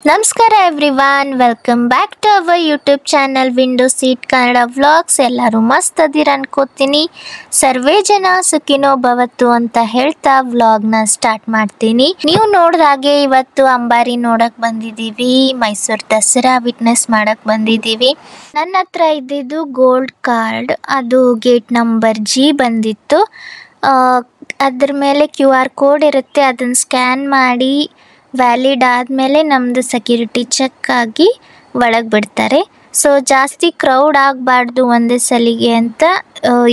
ನಮಸ್ಕಾರ everyone, welcome back to our YouTube channel window seat Kannada vlogs. ಎಲ್ಲರೂ ಮಸ್ತ್ ಅದಿರ ಅನ್ಕೋತೀನಿ. ಸರ್ವೇ ಜನ ಸುಖಿನೋ ಭವತ್ತು ಅಂತ ಹೇಳ್ತಾ ವ್ಲಾಗ್ನ ಸ್ಟಾರ್ಟ್ ಮಾಡ್ತೀನಿ. ನೀವು ನೋಡಿದ ಹಾಗೆ ಇವತ್ತು ಅಂಬಾರಿ ನೋಡಕ್ ಬಂದಿದ್ದೀವಿ, ಮೈಸೂರು ದಸರಾ ವಿಟ್ನೆಸ್ ಮಾಡಕ್ ಬಂದಿದ್ದೀವಿ. ನನ್ನ ಹತ್ರ ಇದ್ದಿದ್ದು ಗೋಲ್ಡ್ ಕಾರ್ಡ್, ಅದು ಗೇಟ್ ನಂಬರ್ G ಬಂದಿತ್ತು. ಅದ್ರ ಮೇಲೆ QR ಕೋಡ್ ಇರುತ್ತೆ, ಅದನ್ನು ಸ್ಕ್ಯಾನ್ ಮಾಡಿ ವ್ಯಾಲಿಡ್ ಆದಮೇಲೆ ನಮ್ಮದು ಸೆಕ್ಯೂರಿಟಿ ಚೆಕ್ ಆಗಿ ಒಳಗೆ ಬಿಡ್ತಾರೆ. ಸೊ ಜಾಸ್ತಿ ಕ್ರೌಡ್ ಆಗಬಾರ್ದು ಒಂದೇ ಸಲಿಗೆ ಅಂತ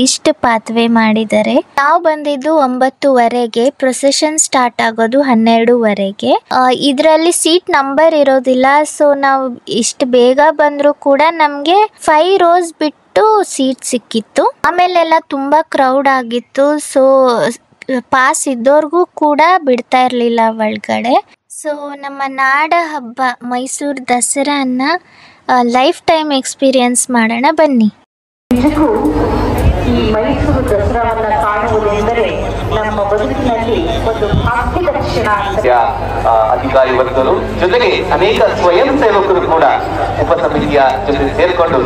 ಇಷ್ಟು ಪಾತ್ವೆ ಮಾಡಿದ್ದಾರೆ. ನಾವು ಬಂದಿದ್ದು 9:30ಗೆ, ಪ್ರೊಸೆಷನ್ ಸ್ಟಾರ್ಟ್ ಆಗೋದು 12:30ಗೆ. ಇದರಲ್ಲಿ ಸೀಟ್ ನಂಬರ್ ಇರೋದಿಲ್ಲ, ಸೊ ನಾವು ಇಷ್ಟು ಬೇಗ ಬಂದರೂ ಕೂಡ ನಮಗೆ 5 rows ಬಿಟ್ಟು ಸೀಟ್ ಸಿಕ್ಕಿತ್ತು. ಆಮೇಲೆಲ್ಲ ತುಂಬ ಕ್ರೌಡ್ ಆಗಿತ್ತು, ಸೊ ಪಾಸ್ ಇದ್ದವ್ರಿಗೂ ಕೂಡ ಬಿಡ್ತಾ ಇರಲಿಲ್ಲ ಒಳಗಡೆ. ಸೊ ನಮ್ಮ ನಾಡ ಹಬ್ಬ ಮೈಸೂರು ದಸರಾನ ಲೈಫ್ ಟೈಮ್ ಎಕ್ಸ್ಪೀರಿಯನ್ಸ್ ಮಾಡೋಣ ಬನ್ನಿ. ನಿಜಕ್ಕೂ ಈ ಮೈಸೂರು ದಸರಾವನ್ನ ಕಾಣುವುದೆಂದರೆ ನಮ್ಮ ಬದುಕಿನಲ್ಲಿ ಒಂದು ಭಾಗ್ಯದ ಕ್ಷಣ. ಅಧಿಕಾರಿ ವರ್ಗರು ಜೊತೆಗೆ ಅನೇಕ ಸ್ವಯಂ ಸೇವಕರು ಕೂಡ ಉಪಸಮಿತಿಯ ಜೊತೆ ಸೇರಿಕೊಂಡು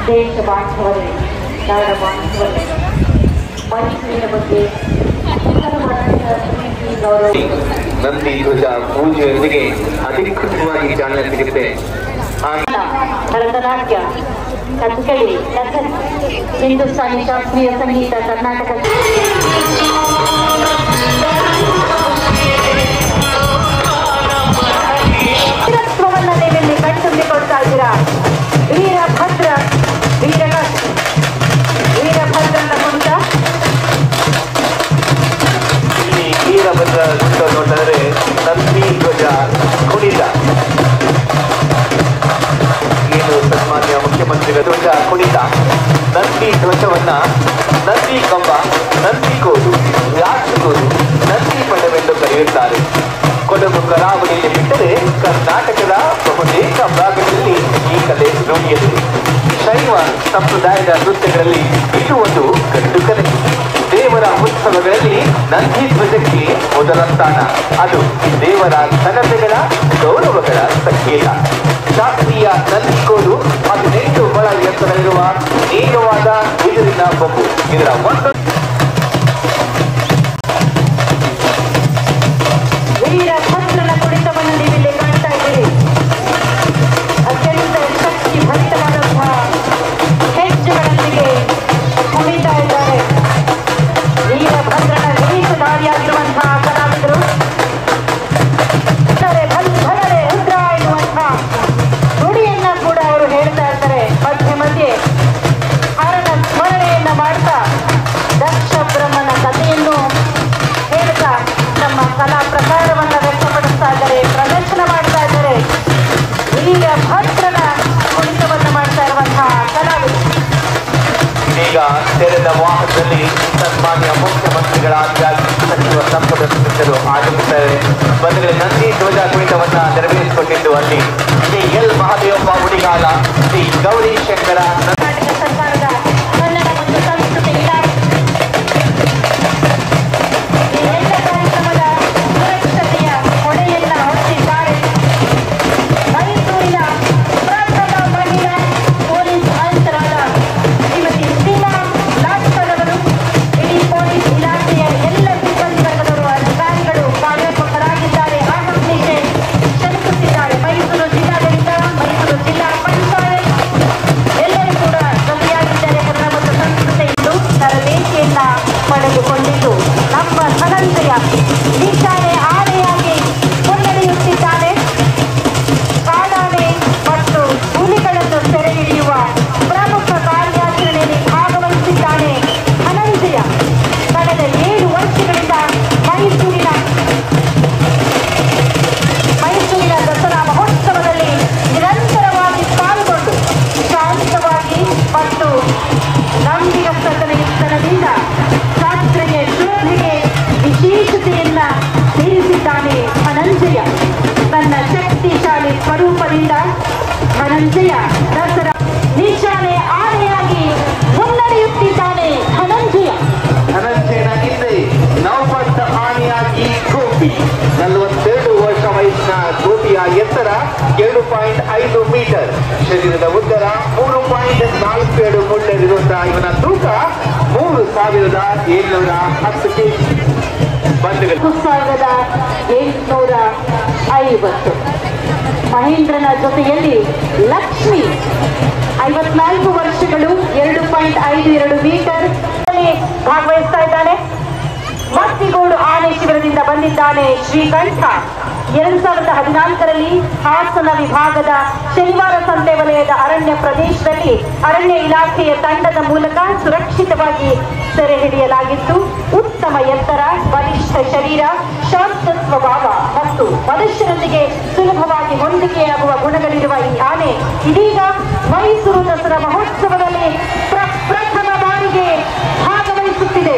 ದೇಶ ಬಾಂಧವರೇ, ನಾಡ ಬಾಂಧವರೇ, ಮೈಸೂರಿನ ಬಗ್ಗೆ ನಂದಿ ಧ್ವಜ ಪೂಜೆಯೊಂದಿಗೆ ಅಧಿಕೃತವಾಗಿ ಚಾಲನೆ ಸಿಗುತ್ತೆ. ಭರತನಾಟ್ಯ, ಕಥಕಳಿ, ಕಥಕ್, ಹಿಂದೂಸ್ತಾನಿ ಶಾಸ್ತ್ರೀಯ ಸಂಗೀತ, ಕರ್ನಾಟಕ ನೀವಿಲ್ಲಿ ಕಣ್ತುಂಬಿಕೊಳ್ತಾ ಇದ್ದೀರಾ. ವೀರಭದ್ರ ವೀರಭದ್ರನ ಕುಣಿತ. ಈ ವೀರಭದ್ರ ಕುಣಿತ ನೋಡಿದ್ರೆ ನಂದಿ ಧ್ವಜ ಕುಣಿತ, ಏನು ಸನ್ಮಾನ್ಯ ಮುಖ್ಯಮಂತ್ರಿಗಳ ಧ್ವಜ ಕುಣಿತ. ನಂದಿ ಧ್ವಜವನ್ನ ನಂದಿ ಕಂಬ, ನಂದಿ ಕೋದು, ರಾಜಕೋದು, ನಂದಿ ಪಟವೆಂದು ಕರೆಯುತ್ತಾರೆ. ಕೊಡಗು ಕರಾವಳಿಯಲ್ಲಿ ಬಿಟ್ಟರೆ ಕರ್ನಾಟಕದ ಬಹುತೇಕ ಭಾಗಗಳಲ್ಲಿ ಈ ಕಲೆ ರೂಢಿಯಲ್ಲಿದೆ. ಶೈವ ಸಂಪ್ರದಾಯದ ನೃತ್ಯಗಳಲ್ಲಿ ಇದು ಒಂದು ಗಂಡು ಕಲೆ. ದೇವರ ಉತ್ಸವಗಳಲ್ಲಿ ನಂದಿ ಧ್ವಜಕ್ಕೆ ಮೊದಲ ಸ್ಥಾನ. ಅದು ದೇವರ ಘನತೆಗಳ ಗೌರವಗಳ ಸಂಕೇತ. ಶಾಸ್ತ್ರೀಯ ನಂದಿಕೋಲು 18 ಮೊಳ ಎತ್ತರವಿರುವ ನೇರವಾದ ಬಿದಿರಿನ ಬೊಂಬು. ಇದರ ಒಂದು ವೀರಭದ್ರನ ಕುಣಿತವನ್ನು ನೀವಿಲ್ಲಿ ಕಾಣ್ತಾ ಇದ್ದೀರಿ. ಅತ್ಯಂತ ಶಕ್ತಿ ಭರಿತವಾದಂತಹ ಹೆಜ್ಜೆಗಳೊಂದಿಗೆ ಕುಣಿತಾ ಇದ್ದಾರೆ. ವೀರಭದ್ರನ ವೇಷಧಾರಿಯಾಗಿರುವಂತಹ ಕಲಾವಿದರು ಭದ್ರರೆ ರುದ್ರ ಎನ್ನುವಂತಹ ನುಡಿಯನ್ನ ಕೂಡ ಅವರು ಹೇಳ್ತಾ ಇರ್ತಾರೆ. ಮಧ್ಯೆ ಮಧ್ಯೆ ಹರನ ಸ್ಮರಣೆಯನ್ನ ಮಾಡ್ತಾ ದಕ್ಷ ಬ್ರಹ್ಮನ ಕಥೆಯನ್ನು ಹೇಳ್ತಾ ನಮ್ಮ ಕಲಾ ಪ್ರಕಾರವನ್ನು ವ್ಯಕ್ತಪಡಿಸ್ತಾ ಇದ್ದಾರೆ, ಪ್ರದರ್ಶನ ಮಾಡ್ತಾ ಇದ್ದಾರೆ. ವೀರಭದ್ರನ ಕುಣಿತವನ್ನು ಮಾಡ್ತಾ ಇರುವಂತಹ ಕಲಾವಿದರು ಈಗ ತೆರೆದ ವಾಹನದಲ್ಲಿ ಸನ್ಮಾನ್ಯ ಮುಖ್ಯಮಂತ್ರಿಗಳಾದ ಸಚಿವ ಸಂಪುಟ ಸದಸ್ಯರು ಆಗಮಿಸುತ್ತಾರೆ. ಬಂದರೆ ನಂದಿ ಧ್ವಜ ಕುಣಿತವನ್ನ ನೆರವೇರಿಸಿಕೊಂಡಿದ್ದು ಅಲ್ಲಿ ಶ್ರೀ ಎಲ್ ಮಹದೇವಪ್ಪ ಉಡಿಗಾಲ, ಶ್ರೀ ಗೌರಿ ಶಂಕರ ಕರ್ನಾಟಕ ಸರ್ಕಾರದ ಕನ್ನಡ ಮತ್ತು ಸಂಸ್ಕೃತಿ ಇಲಾಖೆ ಈ ಎಲ್ಲ ಕಾರ್ಯಕ್ರಮದ ಸುರಕ್ಷತೆಯ ಹೊಣೆಯನ್ನ ಹೊತ್ತಿದ್ದಾರೆ. ಮೈಸೂರಿನ ಪ್ರಥಮ ಮಹಿಳಾ ಪೊಲೀಸ್ ಆಯುಕ್ತರಾದ ಶ್ರೀಮತಿ ಸೀಮಾ ಲಾಸ್ಕರ್ ಇಡೀ ಪೊಲೀಸ್ ಇಲಾಖೆಯ ಎಲ್ಲ ಸಿಬ್ಬಂದಿ ವರ್ಗದವರು, ಅಧಿಕಾರಿಗಳು ಕಾರ್ಯೋತ್ಮಕರಾಗಿದ್ದಾರೆ, ಆಹ್ವಾನಿಸಿ ಶ್ರಮಿಸುತ್ತಿದ್ದಾರೆ. ಮೈಸೂರು ಜಿಲ್ಲಾಡಳಿತ, ಮೈಸೂರು ಜಿಲ್ಲಾ ಪಂಚಾಯತ್ ಎಲ್ಲರೂ ಕೂಡ ಧನಂಜಯ ದಸರಾ ನಿಶಾನೆ ಆನೆಯಾಗಿ ಮುನ್ನಡೆಯುತ್ತಿದ್ದಾನೆ ಧನಂಜಯನ ಹಿಂದೆ ನವಪಂಥ ಆನೆಯಾಗಿ ಗೋಪಿ 42 ವರ್ಷ ವಯಸ್ಸಿನ ಗೋಪಿಯ ಎತ್ತರ 2.5 ಮೀಟರ್, ಶರೀರದ ಉತ್ತರ 3.47 ಮುಳ್ಳರಿರುವಂತಹ ಇವನ ತೂಕ 3710 ಕೆಜಿ. 3750. ಮಹೇಂದ್ರನ ಜೊತೆಯಲ್ಲಿ ಲಕ್ಷ್ಮಿ 54 ವರ್ಷಗಳು 2.52 ಮೀಟರ್ ಭಾಗವಹಿಸ್ತಾ ಇದ್ದಾನೆ. ಮತ್ತಿಗೋಡು ಆನೆ ಶಿಬಿರದಿಂದ ಬಂದಿದ್ದಾನೆ ಶ್ರೀಕಂಠ. 2014ರಲ್ಲಿ ಹಾಸನ ವಿಭಾಗದ ಶನಿವಾರ ಸಂತೆ ವಲಯದ ಅರಣ್ಯ ಪ್ರದೇಶದಲ್ಲಿ ಅರಣ್ಯ ಇಲಾಖೆಯ ತಂಡದ ಮೂಲಕ ಸುರಕ್ಷಿತವಾಗಿ ಸೆರೆ ಹಿಡಿಯಲಾಗಿತ್ತು. ಉತ್ತಮ ಎತ್ತರ, ಬಲಿಷ್ಠ ಶರೀರ, ಶಾಂತ ಸ್ವಭಾವ ಮತ್ತು ಮನುಷ್ಯರೊಂದಿಗೆ ಸುಲಭವಾಗಿ ಹೊಂದಿಕೆಯಾಗುವ ಗುಣಗಳಿರುವ ಈ ಆನೆ ಇದೀಗ ಮೈಸೂರು ದಸರಾ ಮಹೋತ್ಸವದಲ್ಲಿ ಪ್ರಥಮ ಬಾರಿಗೆ ಭಾಗವಹಿಸುತ್ತಿದೆ.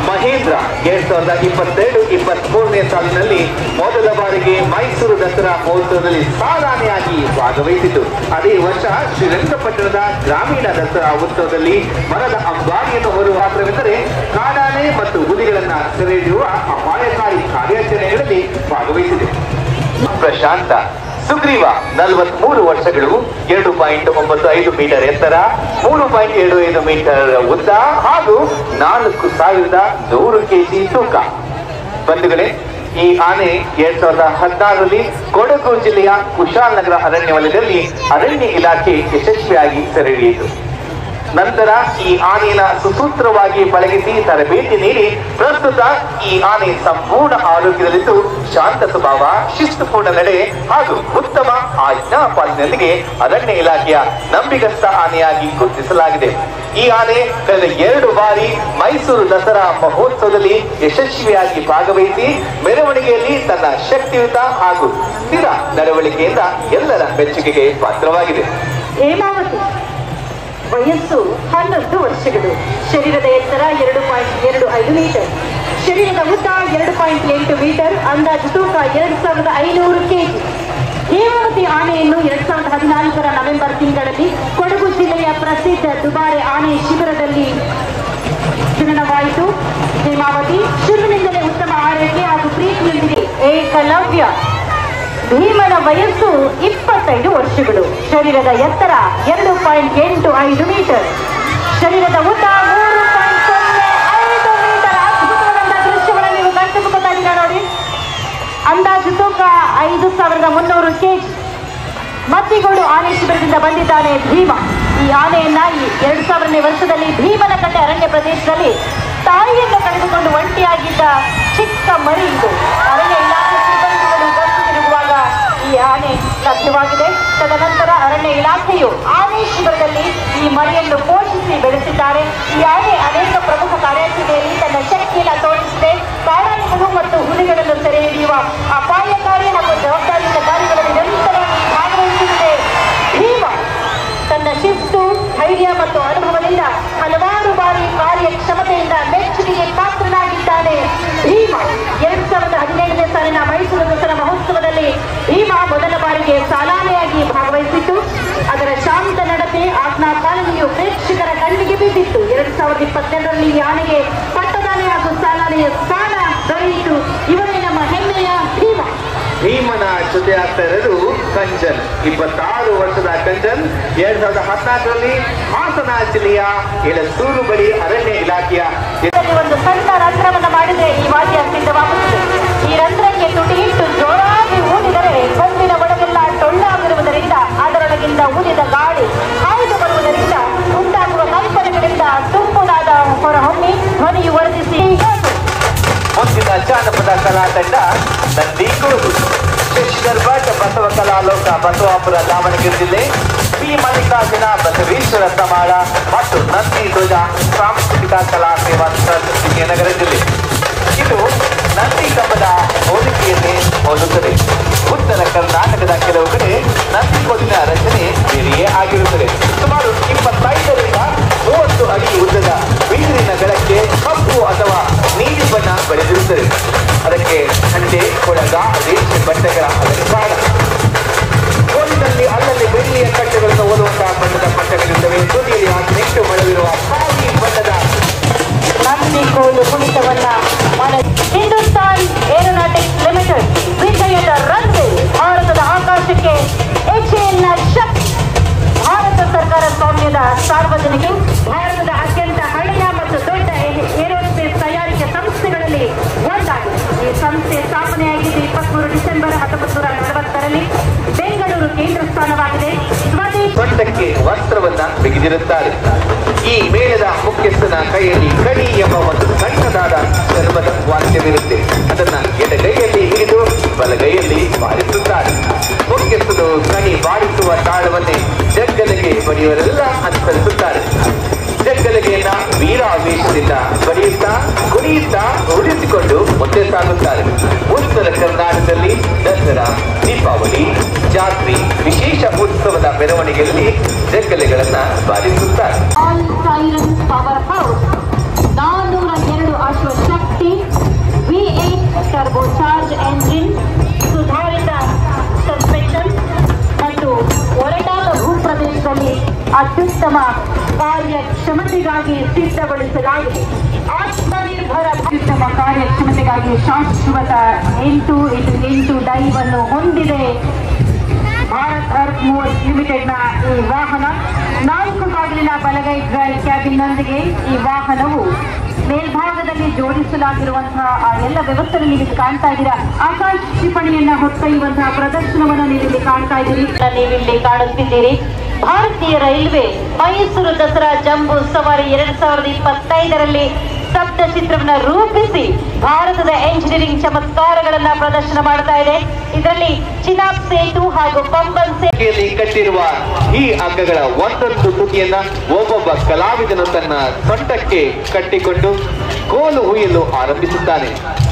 ಮಹೇಂದ್ರ 2022-23ನೇ ಸಾಲಿನಲ್ಲಿ ಮೊದಲ ಬಾರಿಗೆ ಮೈಸೂರು ದಸರಾ ಮಹೋತ್ಸವದಲ್ಲಿ ಸಾಲಾನೆಯಾಗಿ ಭಾಗವಹಿಸಿತು. ಅದೇ ವರ್ಷ ಶ್ರೀರಂಗಪಟ್ಟಣದ ಗ್ರಾಮೀಣ ದಸರಾ ಉತ್ಸವದಲ್ಲಿ ಮರದ ಅಂಬಾರಿಯನ್ನು ಹೊರುವ ಪಾತ್ರವೆಂದರೆ ಕಾಡಾನೆ ಮತ್ತು ಹುಲಿಗಳನ್ನ ಸೆರೆ ಹಿಡಿಯುವ ಅಪಾಯಕಾರಿ ಕಾರ್ಯಾಚರಣೆಗಳಲ್ಲಿ ಭಾಗವಹಿಸಿದೆ. ಪ್ರಶಾಂತ ಸುಗ್ರೀವ 43 ವರ್ಷಗಳು 2.95 ಮೀಟರ್ ಎತ್ತರ, 3.75 ಮೀಟರ್ ಉದ್ದ ಹಾಗೂ 4100 ಕೆಜಿ ತೂಕ. ಬಂಧುಗಳೇ, ಈ ಆನೆ 2016ರಲ್ಲಿ ಕೊಡಗು ಜಿಲ್ಲೆಯ ಕುಶಾಲನಗರ ಅರಣ್ಯ ವಲಯದಲ್ಲಿ ಅರಣ್ಯ ಇಲಾಖೆ ಯಶಸ್ವಿಯಾಗಿ ಸೆರೆ ಹಿಡಿಯಿತು. ನಂತರ ಈ ಆನೆಯನ್ನು ಸುಸೂತ್ರವಾಗಿ ಪಳಗಿಸಿ ತರಬೇತಿ ನೀಡಿ ಪ್ರಸ್ತುತ ಈ ಆನೆ ಸಂಪೂರ್ಣ ಆರೋಗ್ಯದಲ್ಲಿದ್ದು ಶಾಂತ ಸ್ವಭಾವ, ಶಿಸ್ತುಪೂರ್ಣ ನಡೆ ಹಾಗೂ ಉತ್ತಮ ಆಜ್ಞಾ ಪಾಲನೆಯೊಂದಿಗೆ ಅರಣ್ಯ ಇಲಾಖೆಯ ನಂಬಿಗಸ್ತ ಆನೆಯಾಗಿ ಗುರುತಿಸಲಾಗಿದೆ. ಈ ಆನೆ ಕಳೆದ 2 ಬಾರಿ ಮೈಸೂರು ದಸರಾ ಮಹೋತ್ಸವದಲ್ಲಿ ಯಶಸ್ವಿಯಾಗಿ ಭಾಗವಹಿಸಿ ಮೆರವಣಿಗೆಯಲ್ಲಿ ತನ್ನ ಶಕ್ತಿಯುತ ಹಾಗೂ ಸ್ಥಿರ ನಡವಳಿಕೆಯಿಂದ ಎಲ್ಲರ ಮೆಚ್ಚುಗೆಗೆ ಪಾತ್ರವಾಗಿದೆ. ಹೇಮಾವತಿ ವಯಸ್ಸು 11 ವರ್ಷಗಳು, ಶರೀರದ ಎತ್ತರ 2.25 ಮೀಟರ್, ಶರೀರದ ಉದ್ದ 2.8 ಮೀಟರ್, ಅಂದಾಜು ತೂಕ 2500 ಕೆಜಿ. ಹೇಮಾವತಿ ಆನೆಯನ್ನು 2014ರ ನವೆಂಬರ್ ತಿಂಗಳಲ್ಲಿ ಕೊಡಗು ಜಿಲ್ಲೆಯ ಪ್ರಸಿದ್ಧ ದುಬಾರೆ ಆನೆ ಶಿಬಿರದಲ್ಲಿ ಜನನವಾಯಿತು. ಹೇಮಾವತಿ ಶುರುವಿನಿಂದಲೇ ಉತ್ತಮ ಆರೈಕೆ ಹಾಗೂ ಪ್ರೀತಿಯೊಂದಿಗೆ ಏಕಲವ್ಯ. ಭೀಮನ ವಯಸ್ಸು 25 ವರ್ಷಗಳು, ಶರೀರದ ಎತ್ತರ 2.85 ಮೀಟರ್, ಶರೀರದ ಉದ್ದ 3.05 ಮೀಟರ್. ಅದ್ಭುತವಾದಂತಹ ದೃಶ್ಯವನ್ನು ನೀವು ಕಂಡುಕೊಳ್ಳುತ್ತಾ ನೋಡಿ. ಅಂದಾಜು ತೂಕ 5300 ಕೆಜಿ. ಮತ್ತಿಗೋಡು ಆನೆ ಶಿಬಿರದಿಂದ ಬಂದಿದ್ದಾನೆ ಭೀಮ. ಈ ಆನೆಯನ್ನ 2000ನೇ ವರ್ಷದಲ್ಲಿ ಭೀಮನಕಟ್ಟೆ ಅರಣ್ಯ ಪ್ರದೇಶದಲ್ಲಿ ತಾಯಿಯನ್ನು ಕಳೆದುಕೊಂಡು ಒಂಟಿಯಾಗಿದ್ದ ಚಿಕ್ಕ ಮರಿ ಇದು. ಅರಣ್ಯ ಇಲಾಖೆ ಸಿಬ್ಬಂದಿಗಳು ಗಸ್ತು ತಿರುಗುವಾಗ ಈ ಆನೆ ಲಭ್ಯವಾಗಿದೆ. ತದನಂತರ ಅರಣ್ಯ ಇಲಾಖೆಯು ಆನೆ ಶಿಬಿರದಲ್ಲಿ ಈ ಮರಿಯನ್ನು ಪೋಷಿಸಿ ಬೆಳೆಸಿದ್ದಾರೆ. ಈ ಆನೆ ಅನೇಕ ಪ್ರಮುಖ ಕಾರ್ಯಾಚರಣೆಯಲ್ಲಿ ತನ್ನ ಶಕ್ತಿಯನ್ನು ತೋರಿಸಿದೆ. ಕಾಡಾನೆಗಳು ಮತ್ತು ಹುಲಿಗಳನ್ನು ಸೆರೆ ಹಿಡಿಯುವ ಅಪಾಯಕಾರಿ ಹಾಗೂ ಜವಾಬ್ದಾರಿಯುತ ಕಾರ್ಯಗಳಲ್ಲಿ ನಿರಂತರವಾಗಿ ಭಾಗವಹಿಸುತ್ತಿದೆ. ಭೀಮ ತನ್ನ ಶಿಸ್ತು, ಧೈರ್ಯ ಮತ್ತು ಅನುಭವದಿಂದ ಹಲವಾರು ಬಾರಿ ಕಾರ್ಯಕ್ಷಮತೆಯಿಂದ ಮೆಚ್ಚುಗೆಗೆ ಪಾತ್ರನಾಗಿದ್ದಾನೆ. ಭೀಮ 2017ನೇ ಸಾಲಿನ ಮೈಸೂರು ದಸರಾ ಮಹೋತ್ಸವದಲ್ಲಿ ಭೀಮ ಮೊದಲ ಬಾರಿಗೆ ಸಾಲಾನೆಯಾಗಿ ಭಾಗವಹಿಸಿತ್ತು. ಅದರ ಶಾಂತ ನಡತೆ, ಆಜ್ಞಾ ಪಾಲನೆಯು ಪ್ರೇಕ್ಷಕರ ಕಣ್ಣಿಗೆ ಬಿದ್ದಿತ್ತು. 2022ರಲ್ಲಿ ಈ ಆನೆಗೆ ಪಟ್ಟದಾನೆ ಹಾಗೂ ಸಾಲಾನೆಯ ಸ್ಥಾನ ದೊರೆಯಿತು. ಇವರೇ ನಮ್ಮ ಹೆಮ್ಮೆಯ ಭೀಮ. ಭೀಮನ ಜೊತೆ ಆಗ್ತಾ ಇರೋದು ಕಂಚನ್, 26 ವರ್ಷದ ಕಂಚನ್ 2014ರಲ್ಲಿ ಹಾಸನ ಜಿಲ್ಲೆಯ ಎಳಸೂರು ಬಳಿ ಅರಣ್ಯ ಇಲಾಖೆಯ ಒಂದು ಸಣ್ಣ ರಂಧ್ರವನ್ನು ಮಾಡಿದರೆ ಈ ವಾದ್ಯ ಸಿದ್ಧವಾಗುತ್ತದೆ. ಈ ರಂಧ್ರಕ್ಕೆ ತುಟಿ ಇಟ್ಟು ಜೋರಾಗಿ ಊದಿದರೆ ಕೊಂಬಿನ ಒಳಗೆಲ್ಲ ಟೊಳ್ಳಾಗಿರುವುದರಿಂದ ಅದರೊಳಗಿಂದ ಊದಿದ ಗಾಳಿ ಹಾಯ್ದು ಬರುವುದರಿಂದ ಉಂಟಾಗುವ ಕಂಪನಗಳಿಂದ ತುಂಬುದಾದ ಹೊರಹೊಮ್ಮಿ ಧ್ವನಿಯು ವರ್ಧಿಸಿ ಮುಂದಿನ ಜಾನಪದ ಕಲಾ ತಂಡ ನಂದಿಗೋಡು, ಶಶಿಧರ್ ಭಟ್, ಬಸವ ಕಲಾಲೋಕ, ಬಸವಾಪುರ, ದಾವಣಗೆರೆ ಜಿಲ್ಲೆ, ಪಿ ಮಲ್ಲಿಕಾರ್ಜುನ, ಬಸವೇಶ್ವರ ಸಮಾಳ ಮತ್ತು ನಂದಿ ಧ್ವಜ ಸಾಂಸ್ಕೃತಿಕ ಕಲಾ ಸೇವಾ ಟ್ರಸ್ಟ್, ವಿಜಯನಗರ ಜಿಲ್ಲೆ. ಇದು ನಂದಿ ಕಂಬದ ಹೋಲಿಕೆಯನ್ನೇ ಹೋಲುತ್ತದೆ. ಉತ್ತರ ಕರ್ನಾಟಕದ ಕೆಲವು ಕಡೆ ನಂದಿ ಕೋಲಿನ ರಚನೆ ಬೇರೆಯೇ ಆಗಿರುತ್ತದೆ. ಸುಮಾರು 25ರಿಂದ 30 ಅಡಿ ಉದ್ದದ ಬಿದಿರಿನ ಗಳಕ್ಕೆ ಕಪ್ಪು ಅಥವಾ ನೀಲಿ ಬಣ್ಣ ಬೆಳೆದಿರುತ್ತದೆ. ಅದಕ್ಕೆ ಹಂಡೆ, ಕೊಳಗ, ರೇಷ್ಮೆ ಬಟ್ಟೆಗಳ ಅಲಂಕಾರ. ಕೋಲಿನಲ್ಲಿ ಅಲ್ಲಲ್ಲಿ ಬೆಳ್ಳಿಯ ಹೋಲುವಂತಹ ಬಣ್ಣದ ಪಟ್ಟಗಳಿರುತ್ತವೆ. ತುದಿಯಲ್ಲಿ 18 ಮೊಳವಿರುವ ಖಾಲಿ ಬಣ್ಣದ ನಂದಿ ಕೋಲು ಕುಣಿತವನ್ನ ಹಿಂದೂಸ್ತಾನ್ ಏರೋನಾಟಿಕ್ಸ್ ಲಿಮಿಟೆಡ್ ವಿಜಯದ ರನ್ವೇ ಭಾರತದ ಆಕಾಶಕ್ಕೆ HALನ ಶಕ್ತಿ. ಭಾರತ ಸರ್ಕಾರ ಸ್ವಾಮ್ಯದ ಸಾರ್ವಜನಿಕ ಭಾರತದ ಅತ್ಯಂತ ಹಳೆಯ ಮತ್ತು ದೊಡ್ಡ ಏರೋಸ್ಪೇಸ್ ತಯಾರಿಕೆ ಸಂಸ್ಥೆಗಳಲ್ಲಿ ಒಂದಾಗಿದೆ. ಈ ಸಂಸ್ಥೆ ಸ್ಥಾಪನೆಯಾಗಿದ್ದು 23 ಡಿಸೆಂಬರ್ 1940ರಲ್ಲಿ ಬೆಂಗಳೂರು ಕೇಂದ್ರ ಸ್ಥಾನವಾಗಿದೆ. ಸೊಂಟಕ್ಕೆ ವಸ್ತ್ರವನ್ನ ಬಿಗಿದಿರುತ್ತಾರೆ. ಈ ಮೇಳದ ಮುಖ್ಯಸ್ಥನ ಕೈಯಲ್ಲಿ ಕಡಿ ಎಂಬ ಒಂದು ಸಣ್ಣದಾದ ಚರ್ಮದ ವಾದ್ಯವಿರುತ್ತೆ. ಅದನ್ನ ಎಡಗೈಯಲ್ಲಿ ಹಿಡಿದು ಬಲಗೈಯಲ್ಲಿ ಬಾರಿಸುತ್ತಾರೆ. ಮುಖ್ಯಸ್ಥನು ಕಣಿ ಬಾರಿಸುವ ತಾಳವನ್ನೇ ಜಗ್ಗಲಿಗೆ ಬಡಿಯವರೆಲ್ಲ ಅನುಸರಿಸುತ್ತಾರೆ. ಜಗ್ಗಲಿಗೆಯನ್ನ ವೀರಾವೇಶದಿಂದ ಬಡಿಯುತ್ತಾ ಕುಣಿಯುತ್ತಾ ಉಳಿಸಿಕೊಂಡು ಮುಂದೆ ಸಾಗುತ್ತಾರೆ. ಉತ್ತರ ಕರ್ನಾಟಕದಲ್ಲಿ ದಸರಾ, ದೀಪಾವಳಿ, ಜಾತ್ರೆ, ವಿಶೇಷ ಉತ್ಸವದ ಮೆರವಣಿಗೆಯಲ್ಲಿ ಜಗ್ಗಲೆಗಳನ್ನ ಬಾರಿಸುತ್ತಾರೆ. ಪವರ್ ಹೌಸ್ 402 ಅಶ್ವಶಕ್ತಿ V8 ಟರ್ಬೋ ಚಾರ್ಜ್ ಎಂಜಿನ್, ಸುಧಾರಿತ ಸಸ್ಪೆನ್ಷನ್ ಮತ್ತು ಒರಟಾದ ಭೂಪ್ರದೇಶದಲ್ಲಿ ಅತ್ಯುತ್ತಮ ಕಾರ್ಯಕ್ಷಮತೆಗಾಗಿ ಸಿದ್ಧಗೊಳಿಸಲಾಗಿದೆ. ಆತ್ಮನಿರ್ಭರ ಅತ್ಯುತ್ತಮ ಕಾರ್ಯಕ್ಷಮತೆಗಾಗಿ ಶಾಶ್ವತ 8x8 ಡೈವ್ ಅನ್ನು ಹೊಂದಿದೆ. ಭಾರತ್ ಅರ್ತ್ ಮೂವರ್ಸ್ ಲಿಮಿಟೆಡ್ನ ಈ ವಾಹನ 4 ಬಾಗಿಲಿನ ಬಲಗೈ ಡ್ರೈವ್ ಕ್ಯಾಬಿನ್ನೊಂದಿಗೆ ಈ ವಾಹನವು ಮೇಲ್ಭಾಗದಲ್ಲಿ ಜೋಡಿಸಲಾಗಿರುವಂತಹ ಆ ಎಲ್ಲ ವ್ಯವಸ್ಥೆ ನೀವು ಕಾಣ್ತಾ ಇದ್ದೀರಾ. ಆಕಾಶ ಕ್ಷಿಪಣಿಯನ್ನ ಹೊತ್ತೊಯ್ಯುವಂತಹ ಪ್ರದರ್ಶನವನ್ನು ನೀವಿಲ್ಲಿ ಕಾಣ್ತಾ ಇದ್ದೀರಿ. ನೀವಿಲ್ಲಿ ಕಾಣುತ್ತಿದ್ದೀರಿ. ಭಾರತೀಯ ರೈಲ್ವೆ ಮೈಸೂರು ದಸರಾ ಜಂಬೂ ಸವಾರಿ 2025ರಲ್ಲಿ ಸ್ತಬ್ಧ ಚಿತ್ರವನ್ನ ರೂಪಿಸಿ ಭಾರತದ ಎಂಜಿನಿಯರಿಂಗ್ ಚಮತ್ಕಾರಗಳನ್ನ ಪ್ರದರ್ಶನ ಮಾಡ್ತಾ ಇದೆ. ಇದರಲ್ಲಿ ಚಿನಾಬ್ ಸೇತು ಹಾಗೂ ಪಂಬನ್ ಸೇತುವೆಯಲ್ಲಿ ಕಟ್ಟಿರುವ ಈ ಹಗ್ಗಗಳ ಒಂದೊಂದು ತುದಿಯನ್ನ ಒಬ್ಬೊಬ್ಬ ಕಲಾವಿದನು ತನ್ನ ಸೊಂಟಕ್ಕೆ ಕಟ್ಟಿಕೊಂಡು ಕೋಲು ಹುಯ್ಯಲು ಆರಂಭಿಸುತ್ತಾನೆ.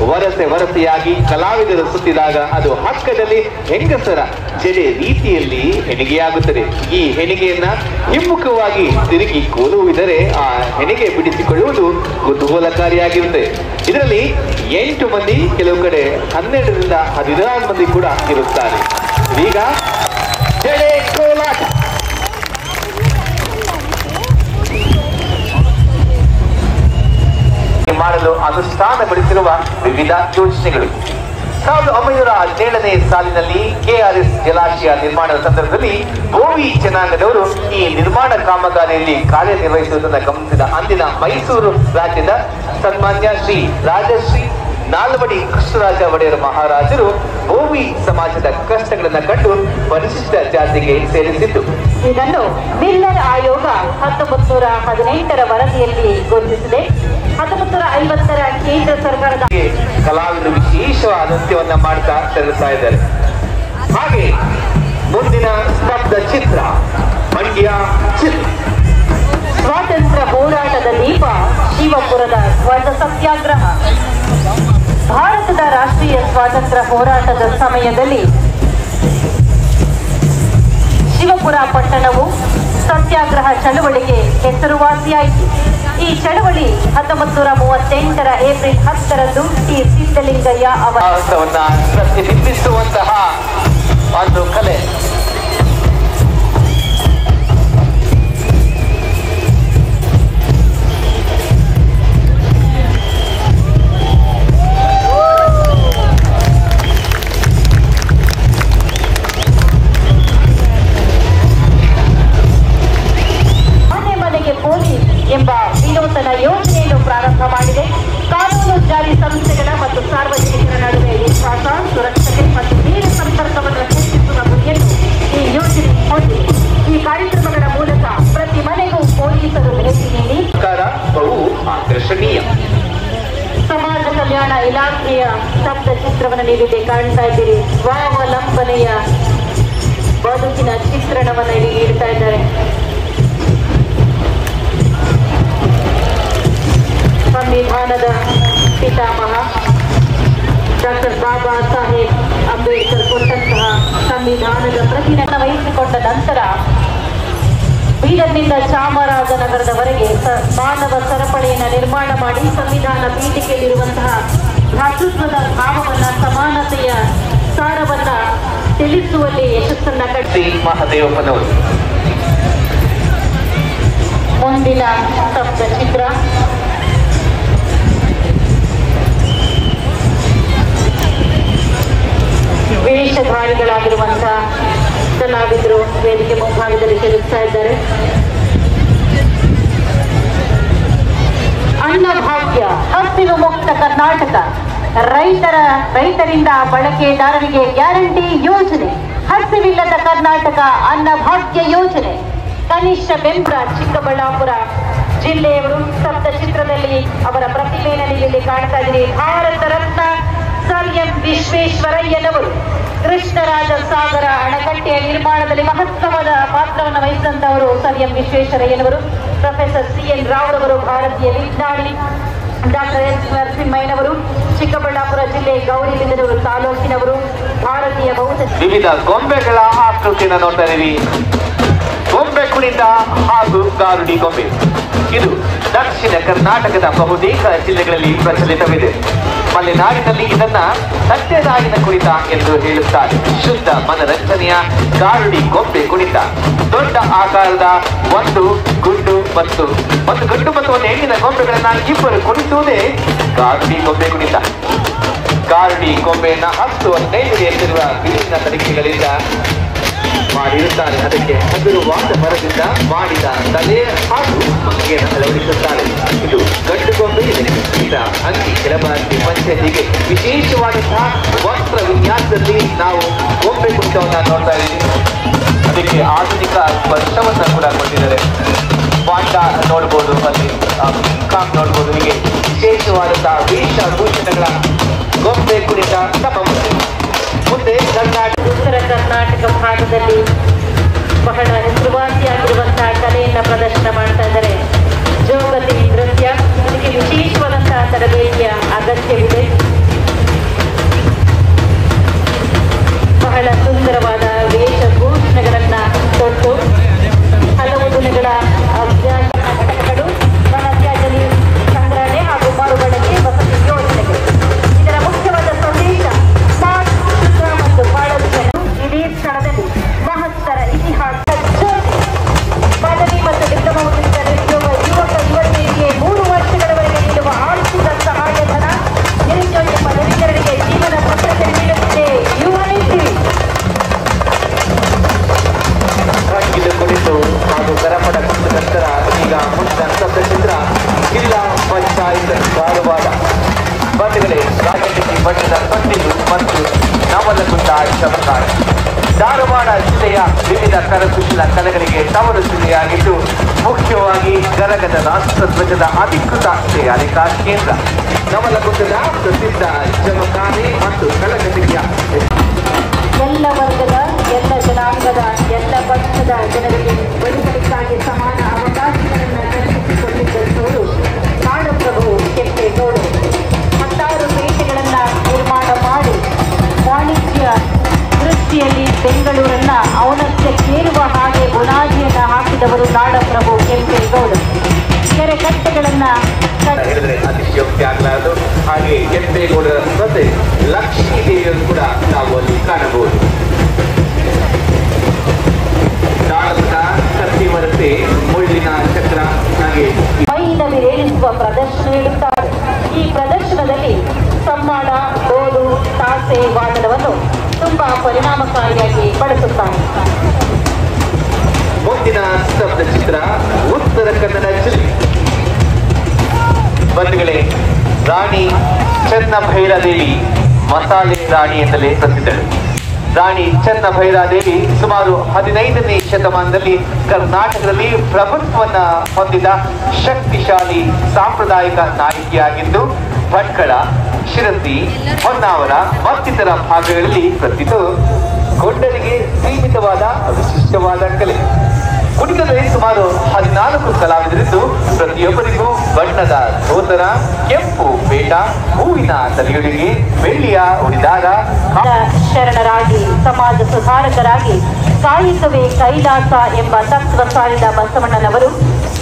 ವರಸೆಯಾಗಿ ಕಲಾವಿದರು ಸುತ್ತಿದಾಗ ಅದು ಹಗ್ಗದಲ್ಲಿ ಹೆಂಗಸರ ಜಡೆ ರೀತಿಯಲ್ಲಿ ಹೆಣಿಗೆಯಾಗುತ್ತದೆ. ಈ ಹೆಣಿಗೆಯನ್ನ ಹಿಮ್ಮುಖವಾಗಿ ತಿರುಗಿ ಕೋಲು ಹುಯ್ದರೆ ಆ ಹೆಣಿಗೆ ಬಿಡಿಸಿಕೊಳ್ಳುವುದು ಕುತೂಹಲಕಾರಿಯಾಗಿರುತ್ತೆ. ಇದರಲ್ಲಿ 8 ಮಂದಿ, ಕೆಲವು ಕಡೆ 12ರಿಂದ 16 ಮಂದಿ ಕೂಡ ಇರುತ್ತಾರೆ. ಈಗ ಜಡೆ ಕೋಲಾಟ ಮಾಡಲು ಅನುಷ್ಠಾನಗೊಳಿಸಿರುವ ವಿವಿಧ ಯೋಜನೆಗಳು. 1917ನೇ ಸಾಲಿನಲ್ಲಿ KRS ಜಲಾಶಯ ನಿರ್ಮಾಣದ ಸಂದರ್ಭದಲ್ಲಿ ಗೋವಿ ಜನಾಂಗದವರು ಈ ನಿರ್ಮಾಣ ಕಾಮಗಾರಿಯಲ್ಲಿ ಕಾರ್ಯನಿರ್ವಹಿಸುವುದನ್ನು ಗಮನಿಸಿದ ಅಂದಿನ ಮೈಸೂರು ರಾಜ್ಯದ ಸನ್ಮಾನ್ಯ ಶ್ರೀ ರಾಜಶ್ರೀ ನಾಲ್ವಡಿ ಕೃಷ್ಣರಾಜ ಒಡೆಯರ್ ಮಹಾರಾಜರು ಗೋವಿ ಸಮಾಜದ ಕಷ್ಟಗಳನ್ನು ಕಂಡು ಪರಿಶಿಷ್ಟ ಜಾತಿಗೆ ಸೇರಿಸಿದ್ದು. ಇದನ್ನು ಮಿಲ್ಲರ್ ಆಯೋಗ 1918ರ ವರದಿಯಲ್ಲಿ ಗುರುತಿಸಿದೆ. 1950ರ ಕೇಂದ್ರ ಸರ್ಕಾರದ ಕಲಾವಿದರು ವಿಶೇಷವಾದ ನೃತ್ಯವನ್ನ ಮಾಡ್ತಾ ತೆರಳುತ್ತಾ ಇದ್ದಾರೆ. ಹಾಗೆ ಮುಂದಿನ ಸ್ತಬ್ಧ ಚಿತ್ರ ಮಂಡ್ಯ ಚಿತ್ರ. ಸ್ವಾತಂತ್ರ್ಯ ಹೋರಾಟದ ದೀಪ ಶಿವಪುರದ ಧ್ವಜ ಸತ್ಯಾಗ್ರಹ. ಭಾರತದ ರಾಷ್ಟ್ರೀಯ ಸ್ವಾತಂತ್ರ್ಯ ಹೋರಾಟದ ಸಮಯದಲ್ಲಿ ಶಿವಪುರ ಪಟ್ಟಣವು ಸತ್ಯಾಗ್ರಹ ಚಳವಳಿಗೆ ಹೆಸರುವಾಸಿಯಾಯಿತು. ಈ ಚಳವಳಿ 1938ರ ಏಪ್ರಿಲ್ 10ರಂದು ಟಿ ಸಿದ್ದಲಿಂಗಯ್ಯ ಅವರನ್ನ ಪ್ರತಿಬಿಂಬಿಸುವಂತಹ ಒಂದು ಕಲೆ. ಎಂಬ ವಿನೂತನ ಯೋಜನೆಯನ್ನು ಪ್ರಾರಂಭ ಮಾಡಿದೆ. ಕಾನೂನು ಜಾರಿ ಸಂಸ್ಥೆಗಳ ಮತ್ತು ಸಾರ್ವಜನಿಕರ ನಡುವೆ ವಿಶ್ವಾಸ, ಸುರಕ್ಷತೆ ಮತ್ತು ನೇರ ಸಂಪರ್ಕವನ್ನು ಹೆಚ್ಚಿಸುವ ಗುರಿಯನ್ನು ಈ ಯೋಜನೆ ಹೊಂದಿದೆ. ಈ ಕಾರ್ಯಕ್ರಮಗಳ ಮೂಲಕ ಪ್ರತಿ ಮನೆಗೂ ಪೊಲೀಸರು ಭೇಟಿ ನೀಡಿ ಬಹು ಆಕರ್ಷಣೀಯ ಸಮಾಜ ಕಲ್ಯಾಣ ಇಲಾಖೆಯ ಸ್ತಬ್ಧ ಚಿತ್ರವನ್ನು ನೀಡಿದೆ ಕಾಣ್ತಾ ಇದ್ದೀರಿ. ಸ್ವಾವಲಂಬನೆಯ ಬದುಕಿನ ಚಿತ್ರಣವನ್ನು ಇಲ್ಲಿ ನೀಡ್ತಾ ಇದ್ದಾರೆ. ಸಂವಿಧಾನದ ಪಿತಾಮಹ ಡಾಕ್ಟರ್ ಬಾಬಾ ಸಾಹೇಬ್ ಅಂಬೇಡ್ಕರ್ ಕೊಟ್ಟಂತಹ ಸಂವಿಧಾನದ ಪ್ರತಿನಿಧಿಯನ್ನು ವಹಿಸಿಕೊಂಡ ನಂತರ ಬೀದರ್ನಿಂದ ಚಾಮರಾಜನಗರದವರೆಗೆ ಮಾನವ ಸರಪಳಿಯನ್ನು ನಿರ್ಮಾಣ ಮಾಡಿ ಸಂವಿಧಾನ ಪೀಠಿಕೆಯಲ್ಲಿರುವಂತಹ ಭ್ರಾತೃತ್ವದ ಭಾವವನ್ನ, ಸಮಾನತೆಯ ಸಾರವನ್ನ ತಿಳಿಸುವಲ್ಲಿ ಯಶಸ್ಸನ್ನ ಮಹದೇವಪ್ಪನವರು ಮುಂದಿನ ಸ್ತಬ್ಧಚಿತ್ರ ವೇಷಧಾರಿಗಳಾಗಿರುವಂತಹ ಕಲಾವಿದರು ವೇದಿಕೆ ಮುಂಭಾಗದಲ್ಲಿ ತಿರುಗ್ತಾ ಇದ್ದಾರೆ. ಅನ್ನಭಾಗ್ಯ ಹಸಿರು ಮುಕ್ತ ಕರ್ನಾಟಕ, ರೈತರಿಂದ ಬಳಕೆದಾರರಿಗೆ ಗ್ಯಾರಂಟಿ ಯೋಜನೆ, ಹಸಿವಿಲ್ಲದ ಕರ್ನಾಟಕ ಅನ್ನಭಾಗ್ಯ ಯೋಜನೆ, ಕನಿಷ್ಠ ಬೆಂಬಲ ಚಿಕ್ಕಬಳ್ಳಾಪುರ ಜಿಲ್ಲೆಯವರು ಸ್ತಬ್ಧಚಿತ್ರದಲ್ಲಿ ಅವರ ಪ್ರತಿಮೆಯನ್ನು ಇಲ್ಲಿ ಕಾಣ್ತಾ ಇದ್ದೀರಿ. ಭಾರತ ರತ್ನ ಸರ್ ಎಂ ವಿಶ್ವೇಶ್ವರಯ್ಯನವರು ಕೃಷ್ಣರಾಜ ಸಾಗರ ಅಣೆಕಟ್ಟೆಯ ನಿರ್ಮಾಣದಲ್ಲಿ ಮಹತ್ವದ ಪಾತ್ರವನ್ನು ವಹಿಸಿದಂತವರು ಸರ್ ಎಂ ವಿಶ್ವೇಶ್ವರಯ್ಯನವರು. ಪ್ರೊಫೆಸರ್ CN ರಾವ್ರವರು ಭಾರತೀಯ ವಿಜ್ಞಾನಿ. ಡಾಕ್ಟರ್ ಎಸ್ ನರಸಿಂಹಯ್ಯನವರು ಚಿಕ್ಕಬಳ್ಳಾಪುರ ಜಿಲ್ಲೆ ಗೌರಿಬಿದನೂರು ತಾಲೂಕಿನವರು. ಭಾರತೀಯ ವಿವಿಧ ಗೊಂಬೆಗಳ ಆಕೃತಿಯನ್ನು ನೋಡ್ತಾ ಇದೀವಿ. ಗೊಂಬೆ ಕುಣಿತ ಹಾಗೂ ಗಾರುಡಿ ಗೊಂಬೆ ಇದು ದಕ್ಷಿಣ ಕರ್ನಾಟಕದ ಬಹುತೇಕ ಜಿಲ್ಲೆಗಳಲ್ಲಿ ಪ್ರಚಲಿತವಿದೆ. ಮಲೆನಾಡಿನಲ್ಲಿ ಇದನ್ನ ಸತ್ಯನಾರಾಯಣ ಕುಣಿತ ಎಂದು ಹೇಳುತ್ತಾರೆ. ಶುದ್ಧ ಮನರಂಜನೆಯ ಗಾರುಡಿ ಗೊಂಬೆ ಕುಣಿತ ದೊಡ್ಡ ಆಕಾರದ ಒಂದು ಗಂಡು ಮತ್ತು ಒಂದು ಹೆಣ್ಣಿನ ಗೊಂಬೆಗಳನ್ನ ಇಬ್ಬರು ಕುಣಿಸುವುದೇ ಗಾರುಡಿ ಗೊಂಬೆ ಕುಣಿತ. ಗಾರುಡಿ ಗೊಂಬೆಯನ್ನ 10-15 ಎತ್ತಿರುವ ವಿಭಿನ್ನ ತನಿಖೆಗಳಿಂದ ಮಾಡಿರುತ್ತಾರೆ. ಅದಕ್ಕೆ ಹಗುರವಾದ ಮರದಿಂದ ಮಾಡಿದ ತಲೆ ಹಾಗೂ ಮಂಗೆಯನ್ನು ಅಳವಡಿಸುತ್ತಾರೆ. ಇದು ಗಂಡು ಗೊಂಬೆ ಇದೆ. ಈಗ ಅಂಗಿ ಕೆಳಬಾಗಿ ಪಂಚಾಯತಿಗೆ ವಿಶೇಷವಾದಂತಹ ವಸ್ತ್ರ ವಿನ್ಯಾಸದಲ್ಲಿ ನಾವು ಗೊಂಬೆ ಕುಣಿತವನ್ನ ನೋಡ್ತಾ ಇದ್ದೀವಿ. ಅದಕ್ಕೆ ಆಧುನಿಕ ಸ್ಪರ್ಶವನ್ನ ಕೂಡ ಕೊಟ್ಟಿದ್ದಾರೆ. ಪಾಂಡ ನೋಡ್ಬೋದು, ಅಲ್ಲಿ ಕಾಮ್ ನೋಡ್ಬೋದು. ಹೀಗೆ ವಿಶೇಷವಾದಂತಹ ವೇಷಭೂಷಣಗಳ ಗೊಂಬೆ ಕುಣಿತ ನಮ್ಮ ಮುಂದೆ ಉತ್ತರ ಕರ್ನಾಟಕ ಭಾಗದಲ್ಲಿ ಬಹಳ ಹೆಸರುವಾಸಿಯಾಗಿರುವಂತಹ ಕಲೆಯನ್ನ ಪ್ರದರ್ಶನ ಮಾಡ್ತಾ ಇದ್ದಾರೆ. ಜೋಗತಿ ನೃತ್ಯ, ಇದಕ್ಕೆ ವಿಶೇಷವಾದಂತಹ ತರಬೇತಿಯ ಅಗತ್ಯವಿದೆ. ಬಹಳ ಸುಂದರವಾದ ವೇಷಭೂಷಣಗಳನ್ನ ತೊಟ್ಟು ಹಲವು ದಿನಗಳ ಅಭ್ಯಾಸ ಘಟಕಗಳು, ತ್ಯಾಜ್ಯ ನೀರು ಸಂಗ್ರಹಣೆ ಹಾಗೂ ಮರುಬಳಕೆ ವಸತಿ ಯೋಜನೆಗಳು. ಇದರ ಮುಖ್ಯವಾದ ಸಂದೇಶ ಮತ್ತು ಬಹಳಷ್ಟು ಜನರು ಇಡೀ ಸ್ಥಳದಲ್ಲಿ ಮಹತ್ತರ ಇತಿಹಾಸ. ಪದವಿ ಮತ್ತು ಡಿಪ್ಲೊಮಾ ಮುಗಿಸಿದ ನಿರುದ್ಯೋಗ ಯುವಕ-ಯುವತಿಯರಿಗೆ 3 ವರ್ಷಗಳವರೆಗೆ ನೀಡುವ ಆರ್ಥಿಕ ಸಹಾಯಧನ, ನಿರುದ್ಯೋಗ ಪದವೀಧರರಿಗೆ ಜೀವನ ಭದ್ರತೆ ನೀಡುತ್ತಿದೆ UIC. ಇದು ಕುರಿತು ಹಾಗೂ ಕರಪಡ ನಂತರ ಈಗ ಮುಂದಿನ ಸ್ತಬ್ಧಚಿತ್ರ ಜಿಲ್ಲಾ ಪಂಚಾಯತ್ ಧಾರವಾಡ. ಬಂಧುಗಳೇ, ರಾಜಕೀಯ ಬಣ್ಣದ ಪಟ್ಟಿಲು ಮತ್ತು ನವಲಗುಂದ ಚಮಕಾರ ಧಾರವಾಡ ಜಿಲ್ಲೆಯ ವಿವಿಧ ಕರಕುಶಲ ಕಲೆಗಳಿಗೆ ತವರು ಜಿಲ್ಲೆಯಾಗಿದ್ದು ಮುಖ್ಯವಾಗಿ ಗರಗದ ರಾಷ್ಟ್ರಧ್ವಜದ ಅಧಿಕೃತ ತಯಾರಿಕಾ ಕೇಂದ್ರ. ನವಲಗುಂದದ ಪ್ರಸಿದ್ಧ ಚಮಕಾನೆ ಮತ್ತು ಕಲಗಟಿಕೆಯ ಎಲ್ಲ ವರ್ಗದ, ಎಲ್ಲ ಜನಾಂಗದ, ಎಲ್ಲ ಪಕ್ಷದ ಜನರಿಗೆ ಬದುಕಲಿಕ್ಕಾಗಿ ಸಮಾನ ಅವಕಾಶಗಳನ್ನು ಕಲ್ಪಿಸಿಕೊಂಡಿದ್ದಂಥವರು ನಾಡಪ್ರಭು ಕೆಂಪೇಗೌಡರು. 10 ಪೇಟೆಗಳನ್ನ ನಿರ್ಮಾಣ ಮಾಡಿ ವಾಣಿಜ್ಯ ದೃಷ್ಟಿಯಲ್ಲಿ ಬೆಂಗಳೂರನ್ನ ಔನ್ನತ್ಯಕ್ಕೇರುವ ಹಾಗೆ ಬುನಾದಿಯನ್ನ ಹಾಕಿದವರು ನಾಡಪ್ರಭು ಕೆಂಪೇಗೌಡರು. ಕೆರೆ ಕಟ್ಟೆಗಳನ್ನ ಹೇಳಿದ್ರೆ ಅತಿಶಯೋಕ್ತಿ ಆಗಲಾರದು. ಹಾಗೆ ಕೆಂಪೇಗೌಡರ ಜೊತೆ ಲಕ್ಷ್ಮೀ ದೇವಿಯನ್ನು ಕೂಡ ನಾವು ಅಲ್ಲಿ ಕಾಣಬಹುದು. ದಾಳದ ಕತ್ತಿ ವರಸೆ, ಮುಳ್ಳಿನ ಚಕ್ರ, ಹಾಗೆ ಮೈನವಿರೇಳಿಸುವ ಪ್ರದರ್ಶನ ನೀಡುತ್ತಾರೆ. ಈ ಪ್ರದರ್ಶನದಲ್ಲಿ ಸಂವಾದ, ಡೋಲು, ತಾಸೆ ವಾದನವನ್ನು ತುಂಬಾ ಪರಿಣಾಮಕಾರಿಯಾಗಿ ಬಳಸುತ್ತಾರೆ. ಮುಂದಿನ ಸ್ತಬ್ಧಚಿತ್ರ ಉತ್ತರ ಕನ್ನಡ ಜಿಲ್ಲೆ. ಬಂಧುಗಳೇ, ರಾಣಿ ಚೆನ್ನಭೈರಾದೇವಿ ಮಸಾಲೆ ರಾಣಿ ಎಂದಲೇ ಪ್ರಸಿದ್ಧಳು. ರಾಣಿ ಚೆನ್ನಭೈರಾದೇವಿ ಸುಮಾರು 15ನೇ ಶತಮಾನದಲ್ಲಿ ಕರ್ನಾಟಕದಲ್ಲಿ ಪ್ರಭುತ್ವವನ್ನ ಹೊಂದಿದ ಶಕ್ತಿಶಾಲಿ ಸಾಂಪ್ರದಾಯಿಕ ನಾಯಕಿಯಾಗಿದ್ದು ಭಟ್ಕಳ, ಶಿರಸಿ, ಹೊನ್ನಾವರ ಮತ್ತಿತರ ಭಾಗಗಳಲ್ಲಿ ಪ್ರಸಿದ್ಧ. ಗೊಂಡರಿಗೆ ಸೀಮಿತವಾದ ವಿಶಿಷ್ಟವಾದ ಕಲೆ. ಕುಣಿತದಲ್ಲಿ ಸುಮಾರು 14 ಕಲಾವಿದರಿದ್ದು ಪ್ರತಿಯೊಬ್ಬರಿಗೂ ಬಣ್ಣದ ಧೋತರ, ಕೆಂಪು ಪೇಟ, ಹೂವಿನ ತಲೆಯುಡಿಗೆ, ಬೆಳ್ಳಿಯ ಉಡಿದಾರ. ಶರಣರಾಗಿ ಸಮಾಜ ಸುಧಾರಕರಾಗಿ ಕಾಯಕವೇ ಕೈಲಾಸ ಎಂಬ ತತ್ವ ಸಾರಿದ ಬಸವಣ್ಣನವರು